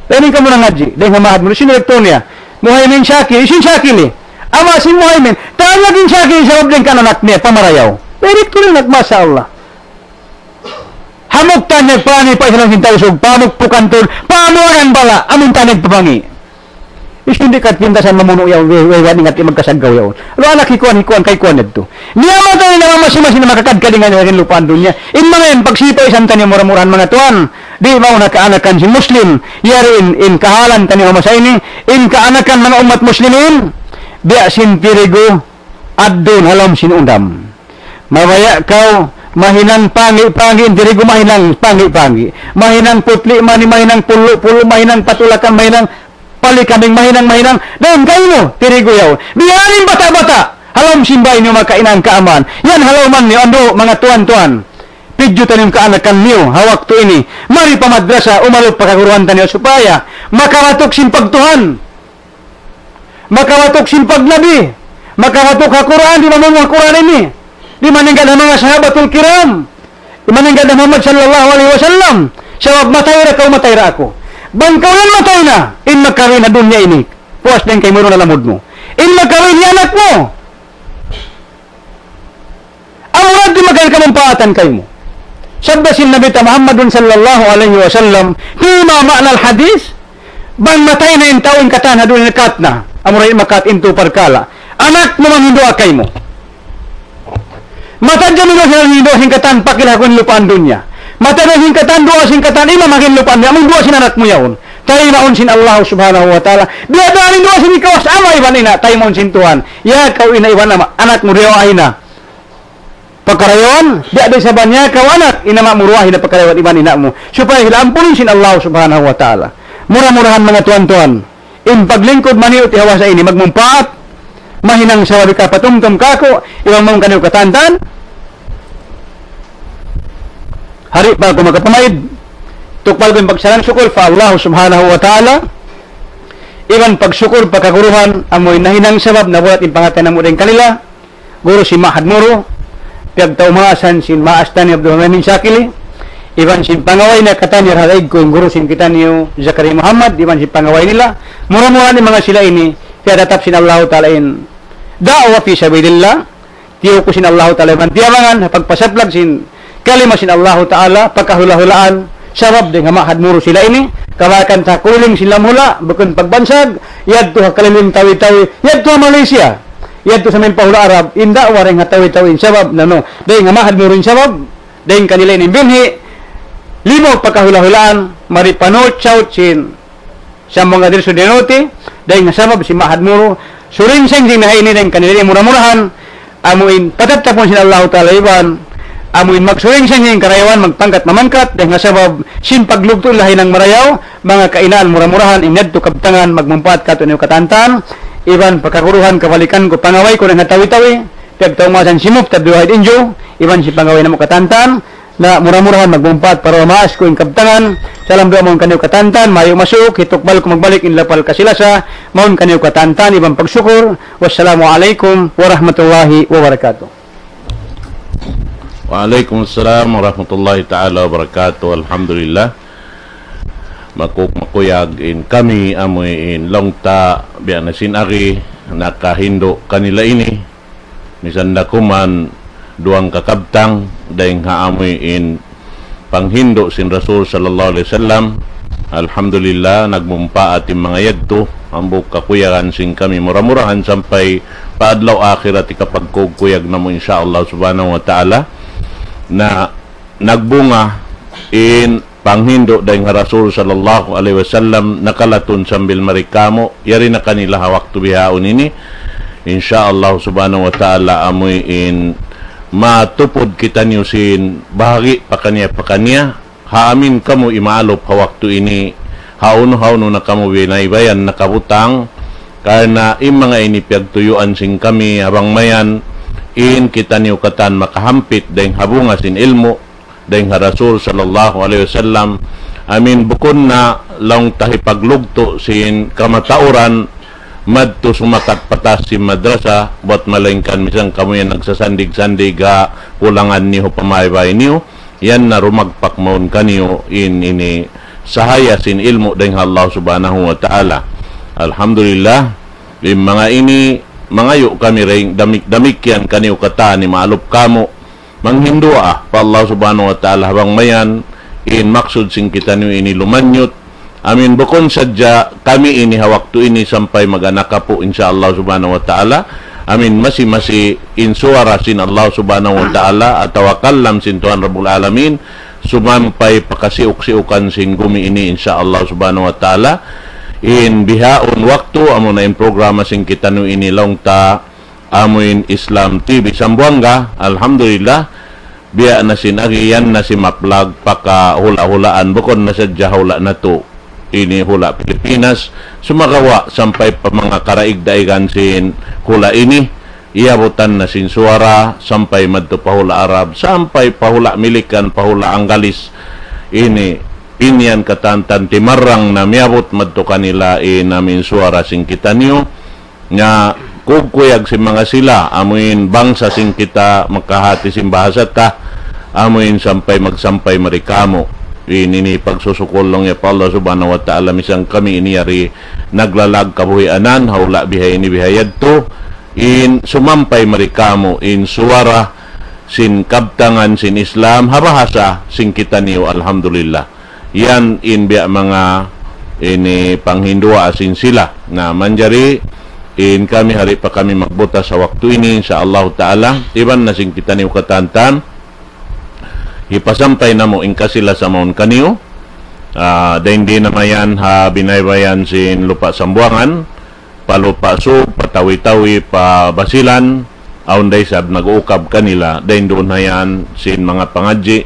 Dahil ka muna ngaji. Dahil nga Mahad Moro. Sindirektor niya. Muhammad Shakili. Isin Shakili. Ama si Muhammad. Tanyagin Shakili sa obling kananak niya. Pamarayaw. Direktor rin nagmasa Allah. Hamog tanyag pani pa isilang hintay sug. Pamog pukantol. Pamuanan bala. Among tanyag papangi. Hindi kat pintasan mamuno yaw. Wewan ingat magkasagaw yaw. Lo anak hikuan kay kuan ito. Niya matay na mamasimasin na makakadkadingan niya rin lupaan doon niya. In mga yan, pagsipay isang tanyag muramuran mga tuan. Di mau nakaanakan si Muslim. Yari in kahalan tanyag masay ni. In kaanakan mga umat Muslimin. biya sin tirigo adon halom sin undam. Mabaya kau mahinang pangi-pangi tirigo mahinang pangi-pangi. Mahinang putli mani mahinang pulo-pulo mahinang patulakan mahinang palikaming mahinang dan kayo mo tirigo yaw. Biyarin bata-bata halom simbay niyo makainan kaaman. Yan haloman niyo ando mga tuan-tuan. Pidyo tanim kaanakan niyo hawak to ini. Mari pamadrasa umalot pakaguruhan niyo supaya makawatok sin pagtuhan. Makawatok sin pagnabi. Makawatok ka Quran di mga Quran ini. Di maninggan ang mga sahabatul kiram. Di maninggan ang Muhammad sallallahu alaihi wasallam. Sawab matay ra kau matay ra ako. Bangkawan matay na. In magkawin na dunya ini. Puas din kay mo na lamod mo. In magkawin ni anak mo. Amurad di magkawin kamampaatan kayo mo. Sabdasin Nabi Muhammadun sallallahu alaihi wasallam. Hima ma'na al-hadis. Bang matay na yung taong katan na doon nakat na. Amuray makat into parkala. Anak mo manghindo akay mo. Matadya mo na siya hindo singkatan pakilakon lupaan dunya. Matadya singkatan dua singkatan ima magin lupaan niya. Among dua sinanak mo yaon. Tayo maon sin Allah subhanahu wa ta'ala. Biadaanin dua sin ikawas ama iban ina. Tayo maon sin Tuhan. Ya kau ina iban ama. Anak mo rewa ina. Pagkarayon, di ada sabanya kau anak ina mamuruahin na pagkarayon iban ina mo. Supaya hilampunin sin Allah subhanahu wa ta'ala. Murah-murahan mga tuan-tuan. In paglingkod maniut ihawa sa ini magmumpaat. Mahinang sawabi ka patumtum kako, iwang mong kaniw katantan. Hari pa ako magkapamaid. Tukpal ko yung pagsalang syukur fa Allah subhanahu wa ta'ala. Iwan pagsyukur pagkaguruhan, amoy nahinang sabab na bulat impangatan ng muring kanila. Guru si Mahad Muro, piyagtaumasan sin Maastan ni Abdul Rahman Sakili. Iwan sin pangaway na katanya halaig ko yung guru sin kita niyo Zakaria Muhammad. Iwan sin pangaway nila. Mura-mura ni mga sila ini. Kaya datap sin Allah ta'ala in da'wa fi sabilillah. Tiyo ko sin Allah ta'ala iban tiyabangan. Pagpasaplag sin kalima sin Allah ta'ala. Pagkahula-hulaan. Sabab din Mahad Muro sila ini. Kawakan sa kuling sila mula. Bukun pagbansag. Yad to kaliling tawi-tawi. Yad to Malaysia. Yad to sa mga pahula Arab. Inda waring tawi-tawi. Sabab na no. Dahil Mahad Muro sabab. Dahil kanila ini binhi. Limog pagkahula-hulaan. Maripanot chout sin sa mga dirso denote. Dahil sabab si Mahad Muro. Suring sing na ini dahil kanila murah-murahan. Amuin patatapon sin Allah ta'ala iban. Amuin magsuring sing karayawan magpangkat mamangkat. Dahil sabab sin paglugto lahi ng marayaw. Mga kainaan murah-murahan. Inad to kabtangan magmumpat kato niyo katantan. Iban pagkakuruhan kabalikan ko pangaway ko na tawi-tawi. Pagtaumasan si Muftad Duhaid Injo. Iban si pangaway na mo katantan. Na murah-murahan magbumpat para maas ko yung kabtangan. Salam doa maun kaniw katantan, mayo masuk, hitukbal ko magbalik inlapal kasilasa, maun kaniw katantan, ibang pagsyukur. Wassalamualaikum warahmatullahi wabarakatuh. Waalaikumsalam warahmatullahi ta'ala wabarakatuh. Alhamdulillah. Makuyag in kami amoy in longta biya na sinari nakahindo kanila ini. Misan dakuman duang kakabtang dahing haamoy in panghindo sin Rasul sallallahu alaihi wasallam. Alhamdulillah nagmumpa ating mga yadto ambok kakuyagan sin kami mura-murahan sampai paadlaw akhirat ikapagkugkuyag na mo insyaallah subhanahu wa ta'ala na nagbunga in panghindo dahing Rasul sallallahu alaihi wasallam nakalatun sambil marikamo yari na kanila hawak tubihaon ini insyaallah subhanahu wa ta'ala amoy in matupod kita niyo sin bahagi pakanya haamin kamo imaalop hawaktu ini hauno na kamo binaybayan nakabutang karena mga ini piyagtuyuan sin kami habang mayan in kita niyo katan makahampit dahing habunga sin ilmo dahing Rasul sallallahu alaihi wasallam amin bukon na lang tahi paglugto sin kamatauran madto sumakat patas si madrasa buat malengkan misang kamu yang nagsasandig-sandig kulangan niyo pamaybay niyo yan na rumagpak maun kaniyo ini sahaya sin ilmu dahing Allah subhanahu wa ta'ala. Alhamdulillah mga ini mangayo kami ring damik yan kaniyo kata ni maalop kamo manghindua pa Allah subhanahu wa ta'ala habang mayan in maksud sing kita niyo ini lumanyot. Amin bukon sadya kami ini hawaktu ini sampai mag-anaka po insyaallah subhanahu wa ta'ala. Amin masi insuara sin Allah subhanahu wa ta'ala at tawakallam sin Tuhan Rabbul Alamin sumampay pakasiuk-siukan sin gumi ini insyaallah subhanahu wa ta'ala. in bihaon waktu amo na in programa sing kita no inilong ta amoin Islam TV Sambuanga. Alhamdulillah biya na sinagiyan na si Maplag paka hula-hulaan bukod na sa hula na to ini hula Pilipinas sumagawa sampay pa mga karaigdaigan sin hula ini iabutan na sin suara sampay madto pahula Arab sampay pahula Milikan pahula Anggalis ini inyan katantan timarang na miabot madto kanila namin suara sing kita niyo nga kugkuyag si mga sila amuin bangsa sing kita makahati sin bahasa ta amuin sampay magsampay marikamo ini pagsusukulong ya pa Allah subhanahu wa ta'ala misang kami iniyari naglalag kabuhianan haula bihay ni bihayad to in sumampay marikamo in suara sin kabtangan sin Islam habahasa sin kita niyo alhamdulillah yan in biya mga ini panghindua asin sila na manjari in kami hari pa kami magbuta sa waktu ini insyaallah ta'ala iban na sing kita niyo katantan ipasampay na mo in kasila sa maun kaniyo dahil di namayan ha binaybayan sin lupa Sambuangan palupa so patawi-tawi pa basilan aunday sab nag-uukab kanila dahil doon na yan sin mga pangadji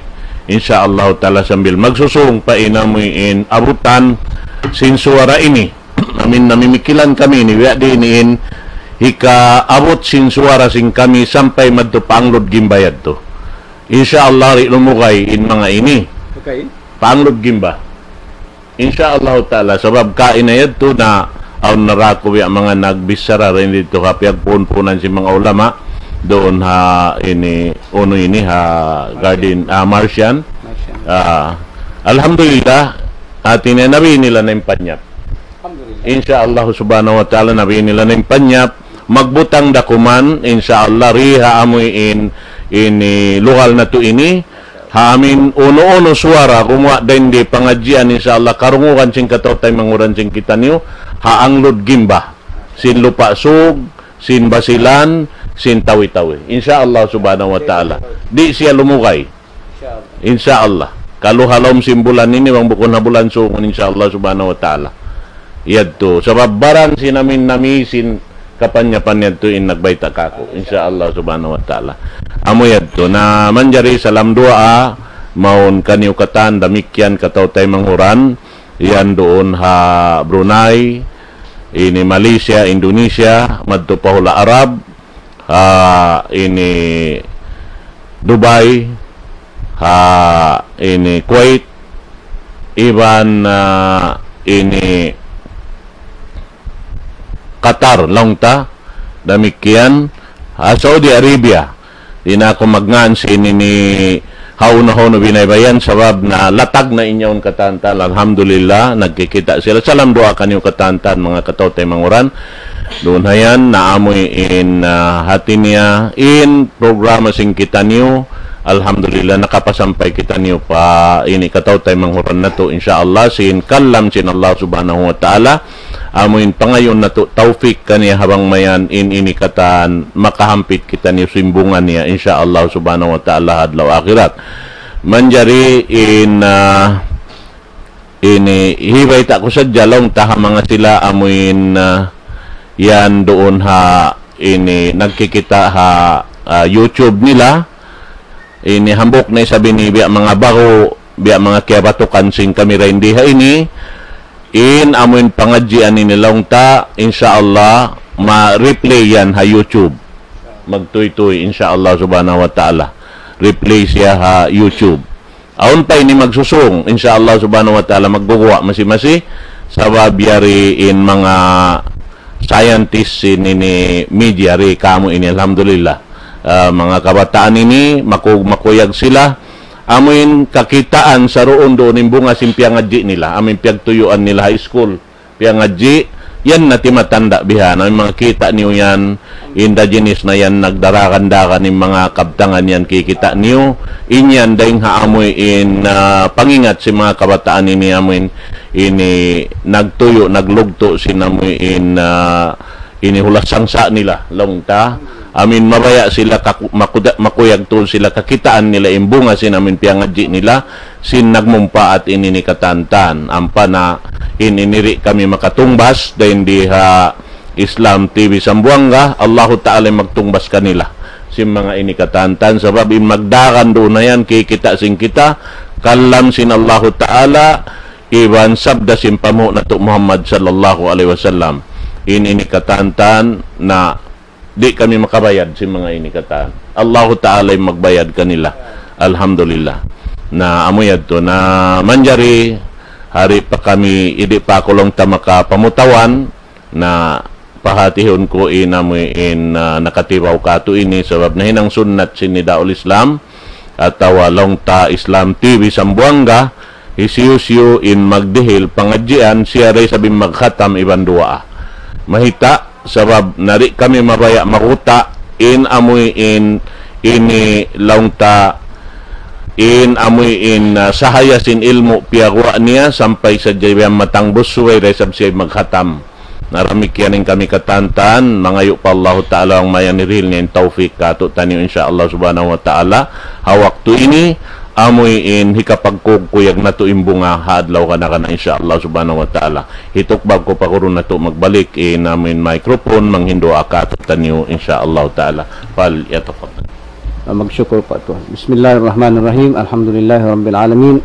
insyaallah ta'ala sambil magsusung pa inamuin abutan sin suara ini amin namimikilan kami ni wiya diin hika abot sin suara sin kami sampai madto panglod gimbayad to insyaallah ri lumukay in mga ini okay panglod gimba insyaallah ta'ala sabab kainayad to na aun narako wiya mga nagbisara rin dito kapyag punpunan si mga ulama doon ha ini uno ini ha garden Martian alhamdulillah atin nabi nila na impanyap insyaallah subhanahu wa ta'ala nabi nila na impanyap magbutang dakuman insyaallah riha amoy ini lugal na to ini ha amin uno suara kumwa din di pangadjian insyaallah karungukan sing katotay manguran sing kita niyo ha anglod gimba sin lupa sug sin basilan sin tawi-tawi insyaallah subhanahu wa ta'ala di siya lumukay insyaallah kaluhalom simbulan ini bang bukon na bulan sungon insyaallah subhanahu wa ta'ala yadto sabab barang sinamin namisin kapanyapan yadto in nagbayta kako insyaallah subhanahu wa ta'ala amo yadto na manjari salam dua maun kaniw katan damikyan katawtay manghuran yan doon ha Brunei ini Malaysia Indonesia madto pahula Arab ini Dubai ini Kuwait iban ini Qatar longta damikian Saudi Arabia di na ako magngan ini ni hauna-hauna binaybayan sabab na latag na inyaon katantan alhamdulillah nagkikita sila salam doa kanyo katantan mga katawtay manguran doon hayan naamoy in hati niya in programa sing kita niyo alhamdulillah nakapasampay kita niyo pa ini katawtay manguran na to insyaallah sin kalam sin Allah subhanahu wa ta'ala amoin pangayon na to taufik kaniya habang mayan in ini katan makahampit kita niyo simbungan niya insyaallah subhanahu wa ta'ala hadlaw akhirat manjari in ini hibay ta ko sadya long taha mga sila amoin yan doon ha ini nagkikita ha YouTube nila ini hambok na sabi ni biya mga bago biya mga kiyabatukan sing kamera hindi ha ini in amuin pangadjian ni nilang ta insyaallah ma-replay yan ha YouTube magtuy-tuy insyaallah subhanahu wa ta'ala replay siya ha YouTube aun pa ini magsusung insyaallah subhanahu wa ta'ala magbubuwa masi-masi sabab yari in mga scientist ini media ri kamo ini alhamdulillah mga kabataan ini makuyag sila amin kakitaan sa roon doon bunga simpiangadji nila amin piyagtuyuan nila high school piangadji yan na timatanda bihan amin mga kita niyo yan indigenous na yan nagdarakan-dakan ng mga kabtangan yan kikita niyo inyan dahing haamoy in pangingat si mga kabataan ini amin ini nagtuyo naglugto sinamoy in ini hulasangsa nila longta amin mabaya sila makuyag tun sila kakitaan nila imbunga sin amin piangadji nila sin nagmumpa at ini ni katantan ampa na ininiri kami makatumbas dahil diha Islam TV Sambuanga, Allahu Ta'ala magtumbas kanila si mga inikatantan sabab in magdakan doon na yan kikita sing kita kalam sin Allahu Ta'ala iban sabda sin pamo na to Muhammad sallallahu alaihi wasallam inikatantan na di kami makabayad si mga inikatan Allahu Ta'ala magbayad kanila alhamdulillah na amoyad to na manjari hari pa kami idi pa kulong tamaka pamutawan na pahatihon ko inamoy nakatibaw kato ini sabab na hinang sunnat sini Daul Islam at walong ta Islam TV Sambuanga isiyusyo in magdihil pangadjian siya ray sabi magkhatam iban dua mahita sabab nari kami mabaya makuta in amoy ini laong ta in amoy sahaya sin ilmu piyagwa niya sampay sa jayang matang busway ray sab siya magkhatam naramik yanin kami katantan mangayo pa Allah Ta'ala ang mayaniril niya taufik kato taniyo insyaallah subhanahu wa ta'ala hawak to ini amoy in hikapagkukuyag na to imbunga hadlaw ka na insyaallah subhanahu wa ta'ala hitukbag ko pa kuro na to magbalik namin microphone manghindo akato taniyo insyaallah ta'ala fal yatafadhal magsyukur pa to bismillahirrahmanirrahim alhamdulillahi rabbil alamin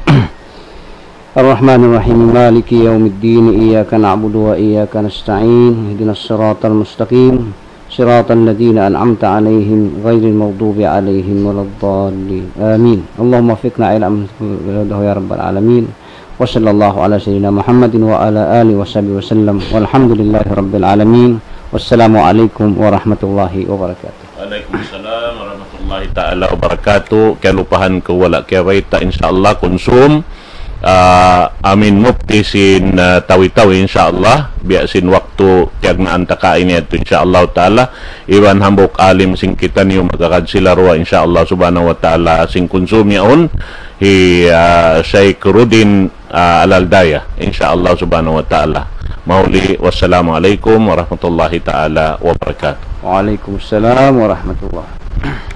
Ar-Rahmanir-Rahim Maliki Yawmiddin Iyyaka na'budu wa iyyaka nasta'in Ihdinas siratal mustaqim Siratal ladzina an'amta 'alaihim ghairil maghdubi 'alaihim waladdallin Amin Allahumma waffiqna ila amrika ya rabbal alamin wa sallallahu ala sayyidina Muhammadin wa ala alihi wa sahbihi wa sallam walhamdulillahi rabbil alamin wassalamu alaikum warahmatullahi wabarakatuh. Waalaikumsalam warahmatullahi ta'ala wabarakatuh. Kalupahan ko wala kaya waita insyaallah konsum amin mukti sin tawi-tawi insyaallah biasin waktu tiag na antakain ito insyaallah ta'ala iwan hambok alim sing kita niyo magkakadsilarwa insyaallah subhanahu wa ta'ala sing konsum yaon hi Sheikh Rudin Alaldaya insyaallah subhanahu wa ta'ala mauli wassalamualaikum warahmatullahi ta'ala wabarakatuh. Waalaikumsalam warahmatullahi